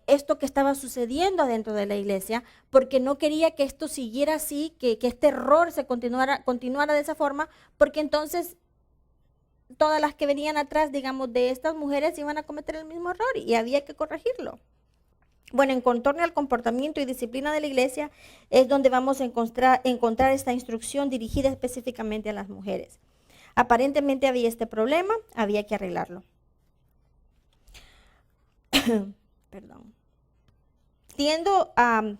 esto que estaba sucediendo adentro de la iglesia, porque no quería que esto siguiera así, que este error se continuara de esa forma, porque entonces todas las que venían atrás, digamos, de estas mujeres iban a cometer el mismo error y había que corregirlo. Bueno, en contorno al comportamiento y disciplina de la iglesia es donde vamos a encontrar esta instrucción dirigida específicamente a las mujeres. Aparentemente había este problema, había que arreglarlo. Perdón. Tiendo a,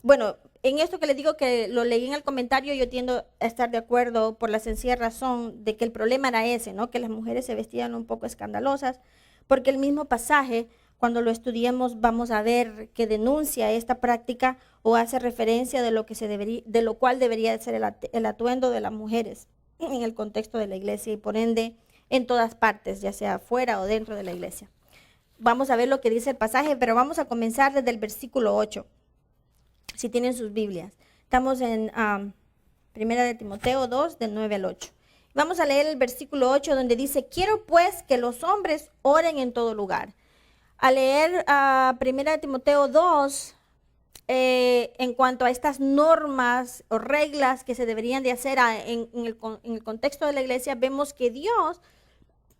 bueno, en esto que les digo que lo leí en el comentario, yo tiendo a estar de acuerdo por la sencilla razón de que el problema era ese, ¿no? Que las mujeres se vestían un poco escandalosas, porque el mismo pasaje, cuando lo estudiemos, vamos a ver que denuncia esta práctica o hace referencia de lo cual debería ser el atuendo de las mujeres en el contexto de la iglesia y por ende en todas partes, ya sea fuera o dentro de la iglesia. Vamos a ver lo que dice el pasaje, pero vamos a comenzar desde el versículo 8, si tienen sus Biblias. Estamos en 1 de Timoteo 2, del 9 al 8. Vamos a leer el versículo 8 donde dice, quiero pues que los hombres oren en todo lugar. Al leer 1 de Timoteo 2, en cuanto a estas normas o reglas que se deberían de hacer en el contexto de la iglesia, vemos que Dios,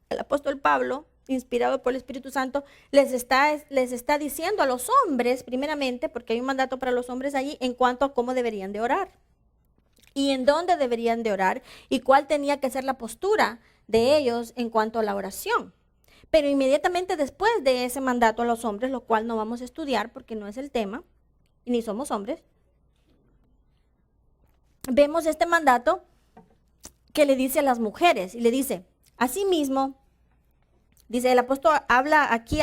el apóstol Pablo, inspirado por el Espíritu Santo, les está diciendo a los hombres, primeramente, porque hay un mandato para los hombres allí, en cuanto a cómo deberían de orar y en dónde deberían de orar y cuál tenía que ser la postura de ellos en cuanto a la oración. Pero inmediatamente después de ese mandato a los hombres, lo cual no vamos a estudiar porque no es el tema, y ni somos hombres, vemos este mandato que le dice a las mujeres, y le dice, asimismo, dice el apóstol, habla aquí,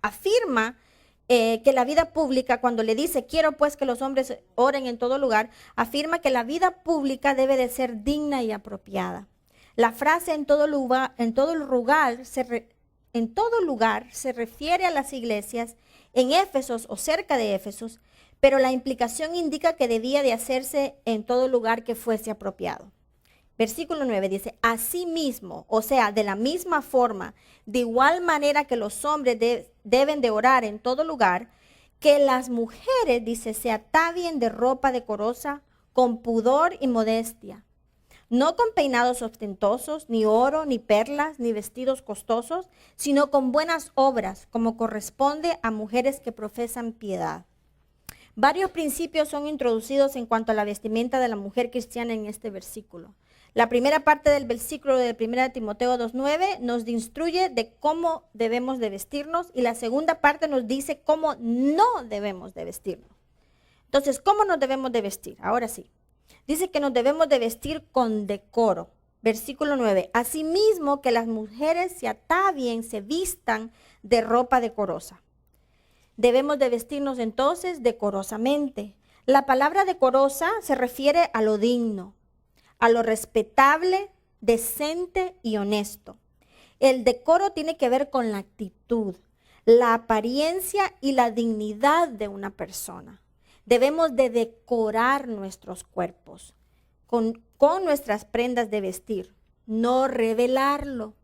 afirma que la vida pública, cuando le dice, quiero pues que los hombres oren en todo lugar, afirma que la vida pública debe de ser digna y apropiada. La frase en todo lugar se refiere a las iglesias en Éfesos o cerca de Éfesos, pero la implicación indica que debía de hacerse en todo lugar que fuese apropiado. Versículo 9 dice, asimismo, o sea, de la misma forma, de igual manera que los hombres deben de orar en todo lugar, que las mujeres, dice, se atavien de ropa decorosa, con pudor y modestia, no con peinados ostentosos, ni oro, ni perlas, ni vestidos costosos, sino con buenas obras, como corresponde a mujeres que profesan piedad. Varios principios son introducidos en cuanto a la vestimenta de la mujer cristiana en este versículo. La primera parte del versículo de 1 Timoteo 2:9 nos instruye de cómo debemos de vestirnos y la segunda parte nos dice cómo no debemos de vestirnos. Entonces, ¿cómo nos debemos de vestir? Ahora sí. Dice que nos debemos de vestir con decoro. Versículo 9. Asimismo que las mujeres se atavien, se vistan de ropa decorosa. Debemos de vestirnos entonces decorosamente. La palabra decorosa se refiere a lo digno, a lo respetable, decente y honesto. El decoro tiene que ver con la actitud, la apariencia y la dignidad de una persona. Debemos de decorar nuestros cuerpos con nuestras prendas de vestir, no revelarlo.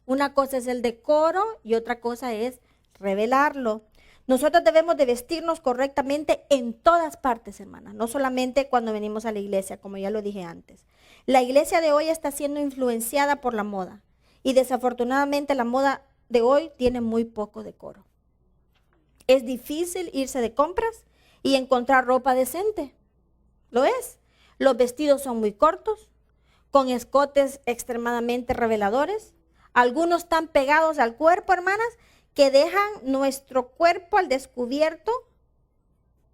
Una cosa es el decoro y otra cosa es revelarlo. Nosotros debemos de vestirnos correctamente en todas partes, hermanas, no solamente cuando venimos a la iglesia, como ya lo dije antes. La iglesia de hoy está siendo influenciada por la moda y desafortunadamente la moda de hoy tiene muy poco decoro. Es difícil irse de compras y encontrar ropa decente. Lo es. Los vestidos son muy cortos, con escotes extremadamente reveladores. Algunos están pegados al cuerpo, hermanas, que dejan nuestro cuerpo al descubierto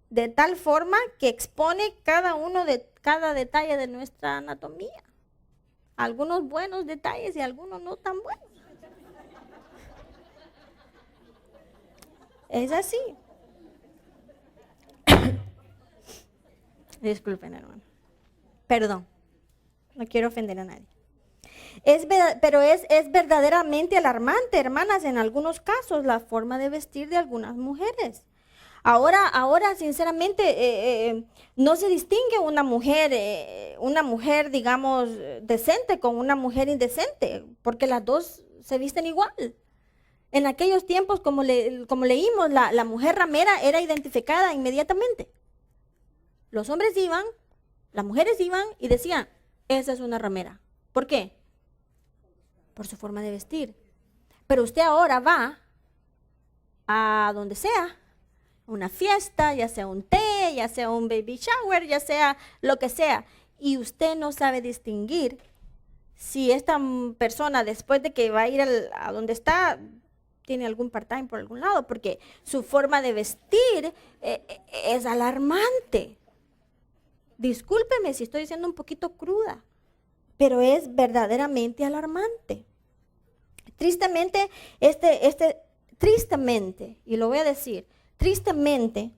de tal forma que expone cada detalle de nuestra anatomía. Algunos buenos detalles y algunos no tan buenos. Es así. Disculpen, hermano. Perdón, no quiero ofender a nadie. Pero es verdaderamente alarmante, hermanas, en algunos casos, la forma de vestir de algunas mujeres. Ahora sinceramente, no se distingue una mujer, digamos, decente con una mujer indecente, porque las dos se visten igual. En aquellos tiempos, como leímos, la mujer ramera era identificada inmediatamente. Los hombres iban, las mujeres iban y decían, esa es una ramera. ¿Por qué? Por su forma de vestir. Pero usted ahora va a donde sea, una fiesta, ya sea un té, ya sea un baby shower, ya sea lo que sea, y usted no sabe distinguir si esta persona después de que va a ir a donde está, tiene algún part-time por algún lado, porque su forma de vestir es alarmante. Discúlpeme si estoy siendo un poquito cruda, pero es verdaderamente alarmante. Tristemente, tristemente, y lo voy a decir, tristemente,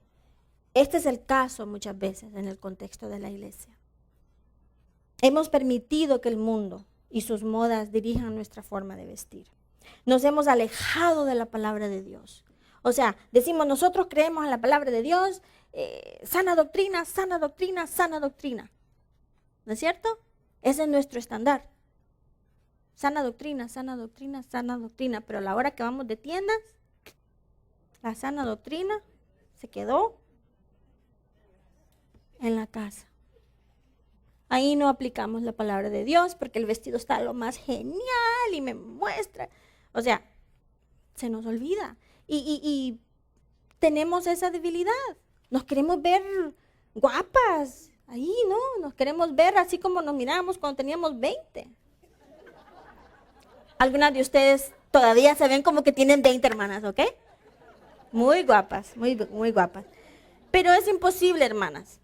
este es el caso muchas veces en el contexto de la iglesia. Hemos permitido que el mundo y sus modas dirijan nuestra forma de vestir. Nos hemos alejado de la palabra de Dios. O sea, decimos, nosotros creemos en la palabra de Dios, sana doctrina, sana doctrina, sana doctrina. ¿No es cierto? Ese es nuestro estándar. Sana doctrina, sana doctrina, sana doctrina. Pero a la hora que vamos de tiendas, la sana doctrina se quedó en la casa. Ahí no aplicamos la palabra de Dios porque el vestido está lo más genial y me muestra. O sea, se nos olvida. Y tenemos esa debilidad. Nos queremos ver guapas. Ahí, ¿no? Nos queremos ver así como nos mirábamos cuando teníamos 20. Algunas de ustedes todavía se ven como que tienen 20, hermanas, ¿ok? Muy guapas, muy guapas. Pero es imposible, hermanas.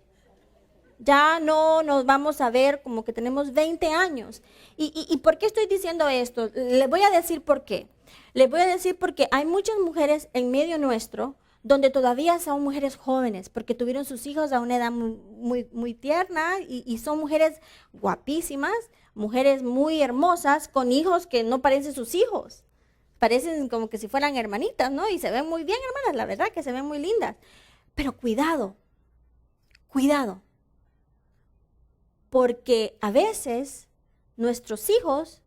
Ya no nos vamos a ver como que tenemos 20 años. ¿Y por qué estoy diciendo esto? Les voy a decir por qué. Les voy a decir porque hay muchas mujeres en medio nuestro donde todavía son mujeres jóvenes, porque tuvieron sus hijos a una edad muy tierna y son mujeres guapísimas, mujeres muy hermosas, con hijos que no parecen sus hijos. Parecen como que si fueran hermanitas, ¿no? Y se ven muy bien, hermanas, la verdad que se ven muy lindas. Pero cuidado, cuidado. Porque a veces nuestros hijos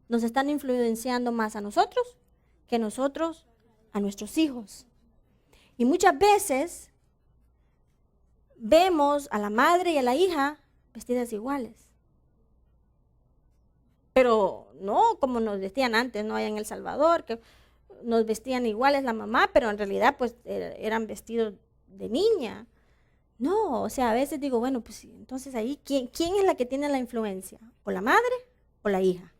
nos están influenciando más a nosotros que nosotros a nuestros hijos. Y muchas veces vemos a la madre y a la hija vestidas iguales. Pero no como nos vestían antes, no allá en El Salvador, que nos vestían iguales la mamá, pero en realidad pues eran vestidos de niña. No, o sea, a veces digo, bueno, pues sí, entonces ahí, ¿quién es la que tiene la influencia? ¿O la madre o la hija?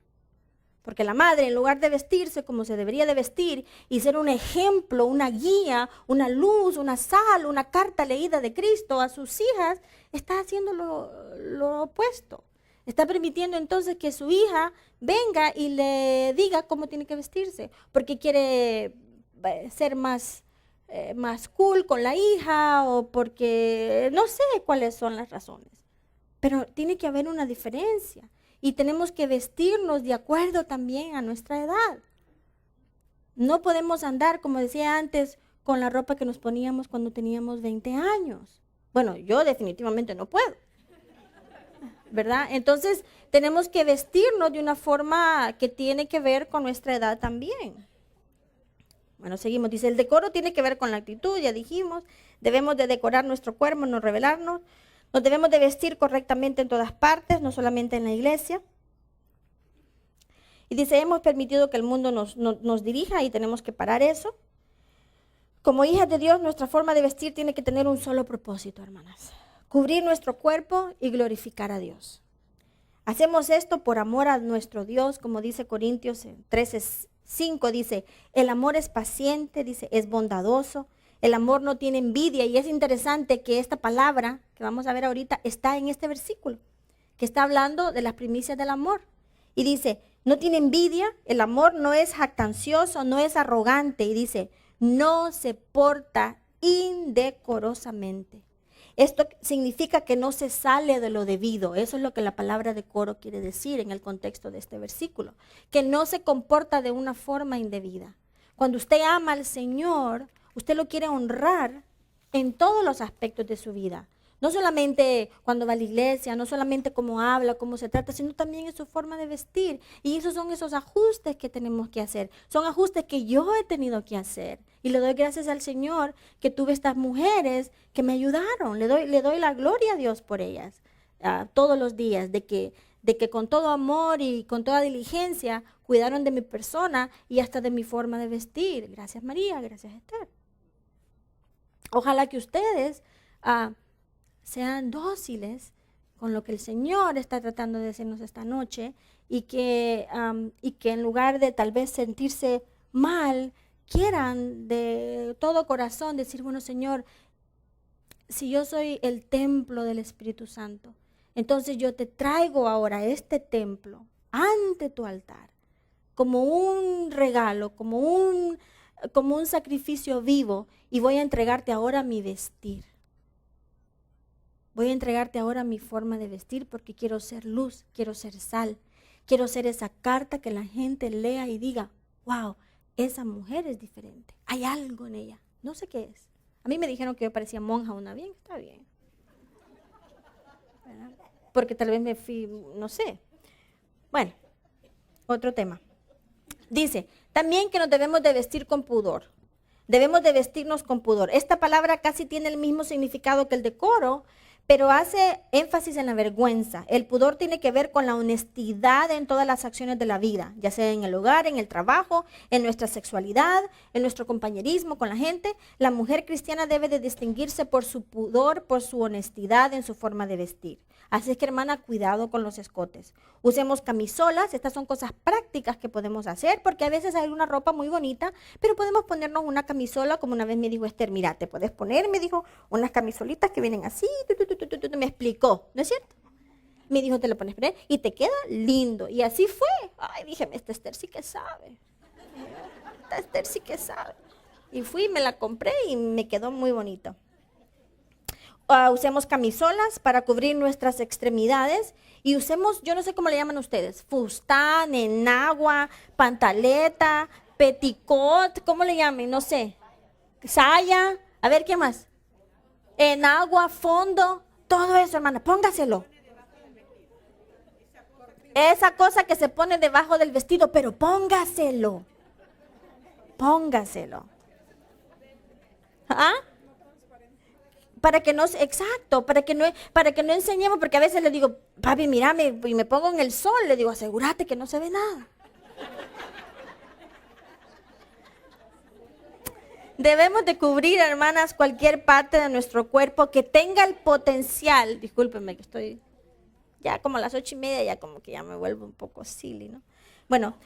Porque la madre, en lugar de vestirse como se debería de vestir y ser un ejemplo, una guía, una luz, una sal, una carta leída de Cristo a sus hijas, está haciendo lo opuesto. Está permitiendo entonces que su hija venga y le diga cómo tiene que vestirse, porque quiere ser más cool con la hija o porque no sé cuáles son las razones. Pero tiene que haber una diferencia. Y tenemos que vestirnos de acuerdo también a nuestra edad. No podemos andar, como decía antes, con la ropa que nos poníamos cuando teníamos 20 años. Bueno, yo definitivamente no puedo, ¿verdad? Entonces, tenemos que vestirnos de una forma que tiene que ver con nuestra edad también. Bueno, seguimos. Dice, el decoro tiene que ver con la actitud, ya dijimos. Debemos de decorar nuestro cuerpo, no revelarnos. Nos debemos de vestir correctamente en todas partes, no solamente en la iglesia. Y dice, hemos permitido que el mundo nos dirija y tenemos que parar eso. Como hijas de Dios, nuestra forma de vestir tiene que tener un solo propósito, hermanas. Cubrir nuestro cuerpo y glorificar a Dios. Hacemos esto por amor a nuestro Dios, como dice Corintios 13:5, dice, el amor es paciente, dice, es bondadoso. El amor no tiene envidia y es interesante que esta palabra que vamos a ver ahorita está en este versículo, que está hablando de las primicias del amor. Y dice, no tiene envidia, el amor no es jactancioso, no es arrogante. Y dice, no se porta indecorosamente. Esto significa que no se sale de lo debido. Eso es lo que la palabra decoro quiere decir en el contexto de este versículo. Que no se comporta de una forma indebida. Cuando usted ama al Señor, usted lo quiere honrar en todos los aspectos de su vida. No solamente cuando va a la iglesia, no solamente cómo habla, cómo se trata, sino también en su forma de vestir. Y esos son esos ajustes que tenemos que hacer. Son ajustes que yo he tenido que hacer. Y le doy gracias al Señor que tuve estas mujeres que me ayudaron. Le doy la gloria a Dios por ellas todos los días, de que con todo amor y con toda diligencia cuidaron de mi persona y hasta de mi forma de vestir. Gracias María, gracias Esther. Ojalá que ustedes sean dóciles con lo que el Señor está tratando de decirnos esta noche y que en lugar de tal vez sentirse mal, quieran de todo corazón decir, bueno Señor, si yo soy el templo del Espíritu Santo, entonces yo te traigo ahora este templo ante tu altar como un regalo, como un sacrificio vivo y voy a entregarte ahora mi vestir. Voy a entregarte ahora mi forma de vestir porque quiero ser luz, quiero ser sal, quiero ser esa carta que la gente lea y diga, wow, esa mujer es diferente, hay algo en ella, no sé qué es. A mí me dijeron que yo parecía monja una, bien, está bien. ¿Verdad? Porque tal vez me fui, no sé. Bueno, otro tema. Dice, también que nos debemos de vestir con pudor. Debemos de vestirnos con pudor. Esta palabra casi tiene el mismo significado que el decoro, pero hace énfasis en la vergüenza. El pudor tiene que ver con la honestidad en todas las acciones de la vida, ya sea en el hogar, en el trabajo, en nuestra sexualidad, en nuestro compañerismo con la gente. La mujer cristiana debe de distinguirse por su pudor, por su honestidad en su forma de vestir. Así es que, hermana, cuidado con los escotes. Usemos camisolas, estas son cosas prácticas que podemos hacer, porque a veces hay una ropa muy bonita, pero podemos ponernos una camisola, como una vez me dijo Esther, mira, te puedes poner, me dijo, unas camisolitas que vienen así, me explicó, ¿no es cierto? Me dijo, te lo pones poner y te queda lindo. Y así fue. Ay, dije, esta Esther sí que sabe. Esta Esther sí que sabe. Y fui, me la compré y me quedó muy bonito. Usemos camisolas para cubrir nuestras extremidades y usemos, yo no sé cómo le llaman ustedes, fustán, enagua, pantaleta, peticot, ¿cómo le llaman? No sé, saya, a ver, ¿qué más? Enagua, fondo, todo eso, hermana, póngaselo. Esa cosa que se pone debajo del vestido, pero póngaselo. Póngaselo. ¿Ah? Para que no, exacto, para que no enseñemos, porque a veces le digo, papi, mírame, y me pongo en el sol, le digo, asegúrate que no se ve nada. Debemos de cubrir, hermanas, cualquier parte de nuestro cuerpo que tenga el potencial. Discúlpenme que estoy ya como a las 8:30, ya como que ya me vuelvo un poco silly, ¿no? Bueno,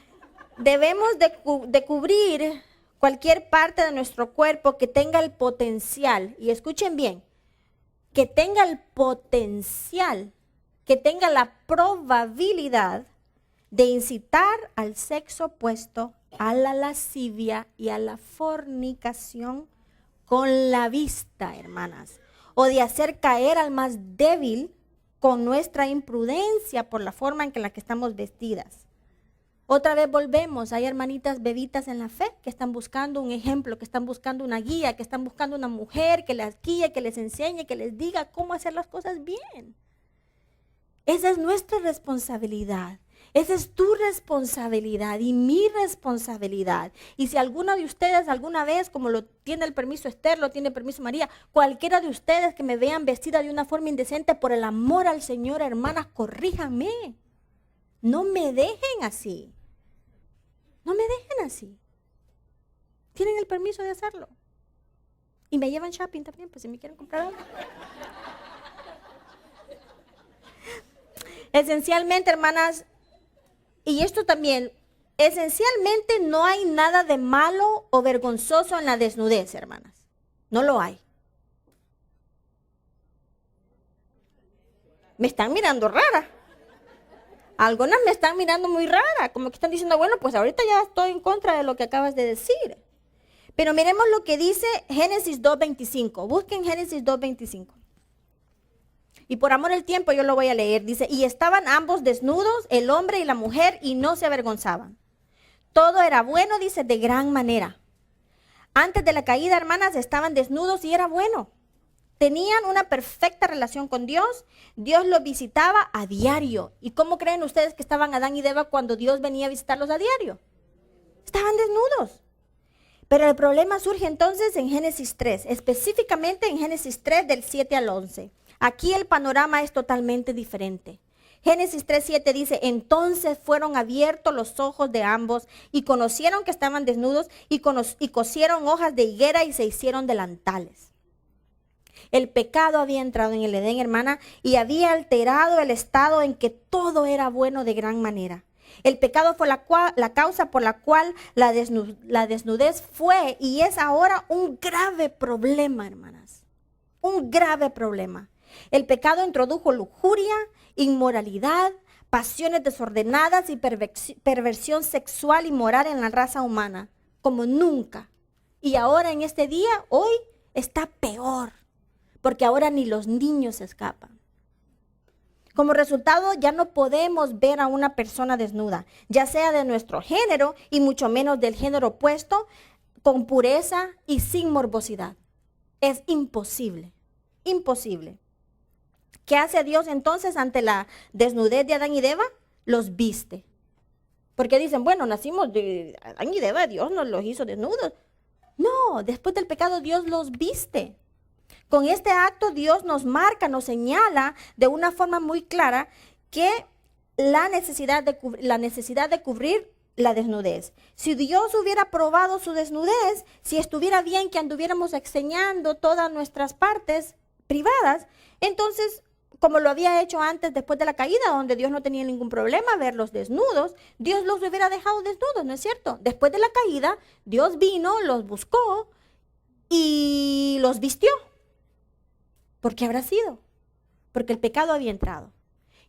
debemos de cubrir cualquier parte de nuestro cuerpo que tenga el potencial, y escuchen bien, que tenga el potencial, que tenga la probabilidad de incitar al sexo opuesto, a la lascivia y a la fornicación con la vista, hermanas, o de hacer caer al más débil con nuestra imprudencia por la forma en la que estamos vestidas. Otra vez volvemos, hay hermanitas bebitas en la fe que están buscando un ejemplo, que están buscando una guía, que están buscando una mujer que las guíe, que les enseñe, que les diga cómo hacer las cosas bien. Esa es nuestra responsabilidad. Esa es tu responsabilidad y mi responsabilidad. Y si alguna de ustedes alguna vez, como lo tiene el permiso Esther, lo tiene el permiso María, cualquiera de ustedes que me vean vestida de una forma indecente, por el amor al Señor, hermanas, corríjanme. No me dejen así. No me dejen así. Tienen el permiso de hacerlo. Y me llevan shopping también, pues si me quieren comprar algo. Esencialmente, hermanas, y esto también, esencialmente no hay nada de malo o vergonzoso en la desnudez, hermanas. No lo hay. Me están mirando rara. Algunas me están mirando muy rara, como que están diciendo, bueno, pues ahorita ya estoy en contra de lo que acabas de decir. Pero miremos lo que dice Génesis 2:25. Busquen Génesis 2:25. Y por amor al tiempo yo lo voy a leer. Dice, y estaban ambos desnudos, el hombre y la mujer, y no se avergonzaban. Todo era bueno, dice, de gran manera. Antes de la caída, hermanas, estaban desnudos y era bueno. Tenían una perfecta relación con Dios. Dios los visitaba a diario. ¿Y cómo creen ustedes que estaban Adán y Eva cuando Dios venía a visitarlos a diario? Estaban desnudos. Pero el problema surge entonces en Génesis 3, específicamente en Génesis 3 del 7 al 11. Aquí el panorama es totalmente diferente. Génesis 3:7 dice, entonces fueron abiertos los ojos de ambos y conocieron que estaban desnudos y cosieron hojas de higuera y se hicieron delantales. El pecado había entrado en el Edén, hermana, y había alterado el estado en que todo era bueno de gran manera. El pecado fue la causa por la cual la desnudez fue y es ahora un grave problema, hermanas. Un grave problema. El pecado introdujo lujuria, inmoralidad, pasiones desordenadas y perversión sexual y moral en la raza humana, como nunca. Y ahora en este día, hoy, está peor, porque ahora ni los niños escapan. Como resultado, ya no podemos ver a una persona desnuda, ya sea de nuestro género y mucho menos del género opuesto, con pureza y sin morbosidad. Es imposible, imposible. ¿Qué hace Dios entonces ante la desnudez de Adán y de Eva? Los viste. Porque dicen, bueno, nacimos de Adán y de Eva, Dios nos los hizo desnudos. No, después del pecado Dios los viste. Con este acto Dios nos marca, nos señala de una forma muy clara que la necesidad de cubrir la desnudez. Si Dios hubiera probado su desnudez, si estuviera bien que anduviéramos enseñando todas nuestras partes privadas, entonces, como lo había hecho antes después de la caída, donde Dios no tenía ningún problema verlos desnudos, Dios los hubiera dejado desnudos, ¿no es cierto? Después de la caída, Dios vino, los buscó y los vistió. ¿Por qué habrá sido? Porque el pecado había entrado.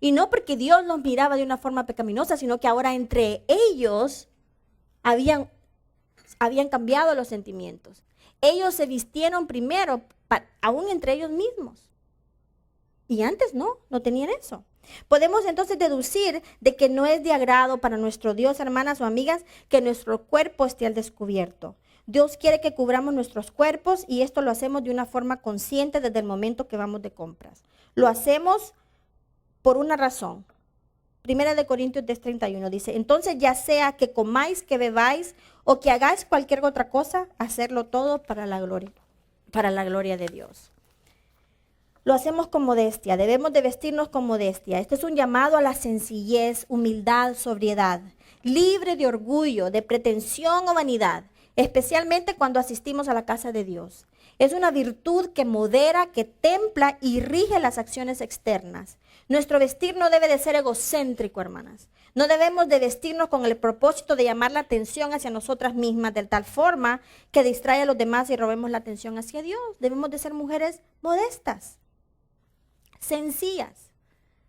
Y no porque Dios los miraba de una forma pecaminosa, sino que ahora entre ellos habían cambiado los sentimientos. Ellos se vistieron primero, aún entre ellos mismos. Y antes no tenían eso. Podemos entonces deducir de que no es de agrado para nuestro Dios, hermanas o amigas, que nuestro cuerpo esté al descubierto. Dios quiere que cubramos nuestros cuerpos y esto lo hacemos de una forma consciente desde el momento que vamos de compras. Lo hacemos por una razón. 1 Corintios 10:31 dice, entonces ya sea que comáis, que bebáis o que hagáis cualquier otra cosa, hacerlo todo para la gloria de Dios. Lo hacemos con modestia, debemos de vestirnos con modestia. Este es un llamado a la sencillez, humildad, sobriedad, libre de orgullo, de pretensión o vanidad. especialmente cuando asistimos a la casa de Dios. Es una virtud que modera, que templa y rige las acciones externas. Nuestro vestir no debe de ser egocéntrico, hermanas. No debemos de vestirnos con el propósito de llamar la atención hacia nosotras mismas de tal forma que distrae a los demás y robemos la atención hacia Dios. Debemos de ser mujeres modestas, sencillas,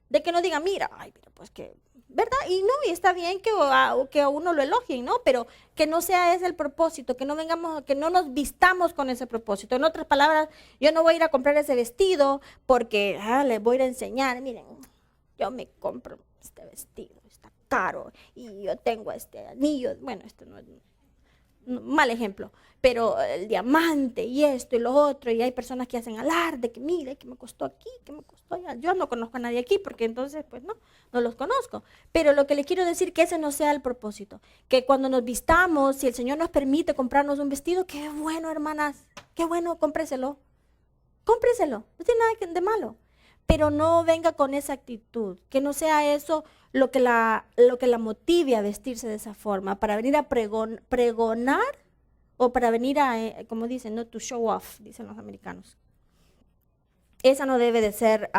de que no digan, mira, ay, pero pues que, ¿verdad? Y no, y está bien que a uno lo elogien, ¿no? Pero que no sea ese el propósito, que no vengamos, que no nos vistamos con ese propósito. En otras palabras, yo no voy a ir a comprar ese vestido porque les voy a ir a enseñar, miren, yo me compro este vestido, está caro, y yo tengo este anillo, bueno, esto no es mal ejemplo, pero el diamante y esto y lo otro, y hay personas que hacen alarde, que mire, que me costó aquí, que me costó allá. Yo no conozco a nadie aquí porque entonces pues no los conozco, pero lo que le quiero decir que ese no sea el propósito, que cuando nos vistamos, si el Señor nos permite comprarnos un vestido, qué bueno, hermanas, qué bueno, cómpreselo, no tiene nada de malo, pero no venga con esa actitud, que no sea eso lo que la motive a vestirse de esa forma, para venir a pregonar o para venir a, como dicen, no to show off, dicen los americanos. Esa no debe de ser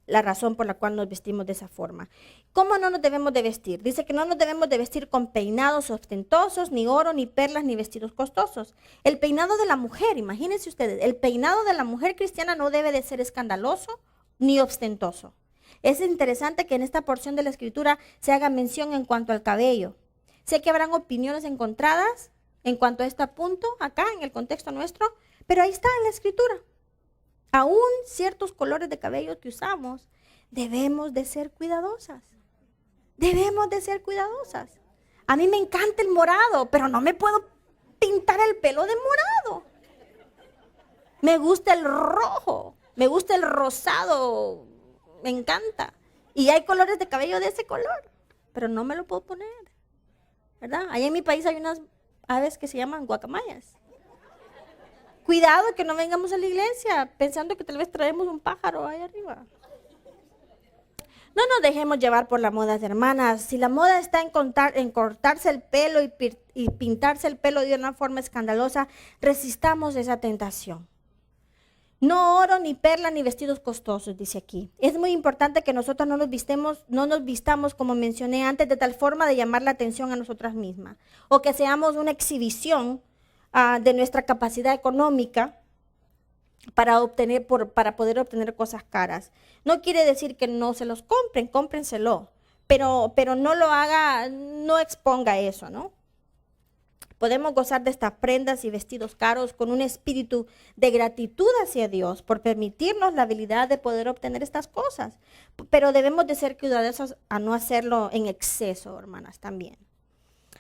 la razón por la cual nos vestimos de esa forma. ¿Cómo no nos debemos de vestir? Dice que no nos debemos de vestir con peinados ostentosos, ni oro, ni perlas, ni vestidos costosos. El peinado de la mujer, imagínense ustedes, el peinado de la mujer cristiana no debe de ser escandaloso ni ostentoso. Es interesante que en esta porción de la Escritura se haga mención en cuanto al cabello. Sé que habrán opiniones encontradas en cuanto a este punto, acá en el contexto nuestro, pero ahí está en la Escritura. Aún ciertos colores de cabello que usamos, debemos de ser cuidadosas. Debemos de ser cuidadosas. A mí me encanta el morado, pero no me puedo pintar el pelo de morado. Me gusta el rojo, me gusta el rosado, me encanta. Y hay colores de cabello de ese color, pero no me lo puedo poner, ¿verdad? Allá en mi país hay unas aves que se llaman guacamayas. Cuidado que no vengamos a la iglesia pensando que tal vez traemos un pájaro ahí arriba. No nos dejemos llevar por la moda, hermanas. Si la moda está en cortarse el pelo y pintarse el pelo de una forma escandalosa, resistamos esa tentación. No oro, ni perla, ni vestidos costosos, dice aquí. Es muy importante que nosotros no nos vistamos, como mencioné antes, de tal forma de llamar la atención a nosotras mismas. O que seamos una exhibición de nuestra capacidad económica para poder obtener cosas caras. No quiere decir que no se los compren, cómprenselo, pero no lo haga, no exponga eso, ¿no? Podemos gozar de estas prendas y vestidos caros con un espíritu de gratitud hacia Dios por permitirnos la habilidad de poder obtener estas cosas, pero debemos de ser cuidadosos a no hacerlo en exceso, hermanas, también.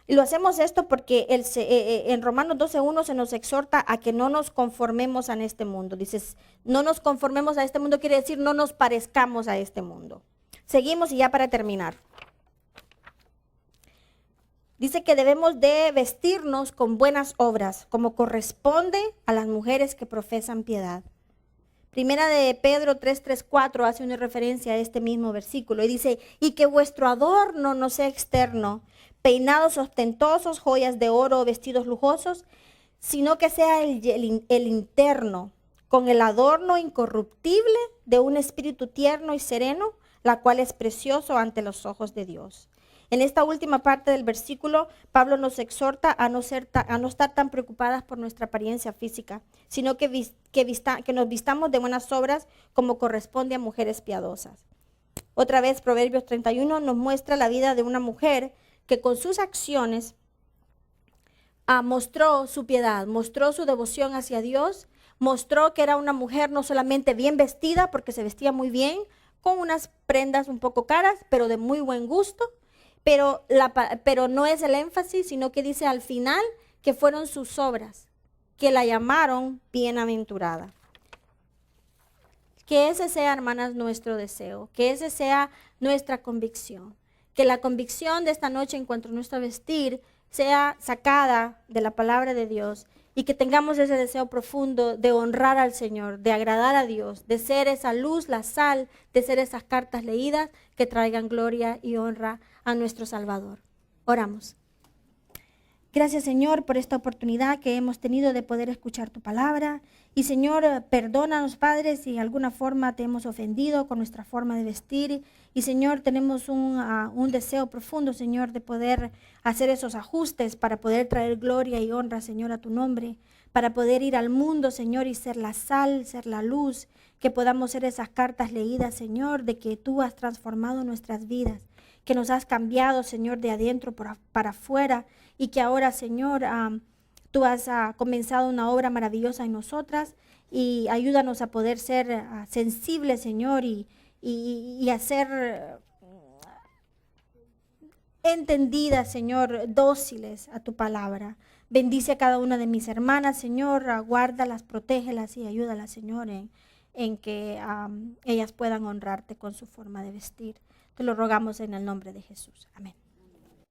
Y lo hacemos esto porque en Romanos 12:1 se nos exhorta a que no nos conformemos a este mundo. Dices, no nos conformemos a este mundo quiere decir no nos parezcamos a este mundo. Seguimos y ya para terminar. Dice que debemos de vestirnos con buenas obras, como corresponde a las mujeres que profesan piedad. Primera de Pedro 3:4 hace una referencia a este mismo versículo y dice, y que vuestro adorno no sea externo, peinados ostentosos, joyas de oro o vestidos lujosos, sino que sea el interno, con el adorno incorruptible de un espíritu tierno y sereno, la cual es precioso ante los ojos de Dios. En esta última parte del versículo, Pablo nos exhorta a no estar tan preocupadas por nuestra apariencia física, sino que nos vistamos de buenas obras como corresponde a mujeres piadosas. Otra vez, Proverbios 31 nos muestra la vida de una mujer que con sus acciones mostró su piedad, mostró su devoción hacia Dios, mostró que era una mujer no solamente bien vestida, porque se vestía muy bien, con unas prendas un poco caras, pero de muy buen gusto, pero no es el énfasis, sino que dice al final que fueron sus obras, que la llamaron bienaventurada. Que ese sea, hermanas, nuestro deseo, que ese sea nuestra convicción. Que la convicción de esta noche en cuanto a nuestro vestir sea sacada de la palabra de Dios y que tengamos ese deseo profundo de honrar al Señor, de agradar a Dios, de ser esa luz, la sal, de ser esas cartas leídas que traigan gloria y honra a nuestro Salvador. Oramos. Gracias, Señor, por esta oportunidad que hemos tenido de poder escuchar tu palabra. Y, Señor, perdónanos, Padre, si de alguna forma te hemos ofendido con nuestra forma de vestir. Y, Señor, tenemos un deseo profundo, Señor, de poder hacer esos ajustes para poder traer gloria y honra, Señor, a tu nombre, para poder ir al mundo, Señor, y ser la sal, ser la luz, que podamos ser esas cartas leídas, Señor, de que tú has transformado nuestras vidas, que nos has cambiado, Señor, de adentro para afuera, y que ahora, Señor, tú has comenzado una obra maravillosa en nosotras, y ayúdanos a poder ser sensibles, Señor, y a ser entendidas, Señor, dóciles a tu palabra. Bendice a cada una de mis hermanas, Señor, guárdalas, protégelas y ayúdalas, Señor, en que ellas puedan honrarte con su forma de vestir. Te lo rogamos en el nombre de Jesús. Amén.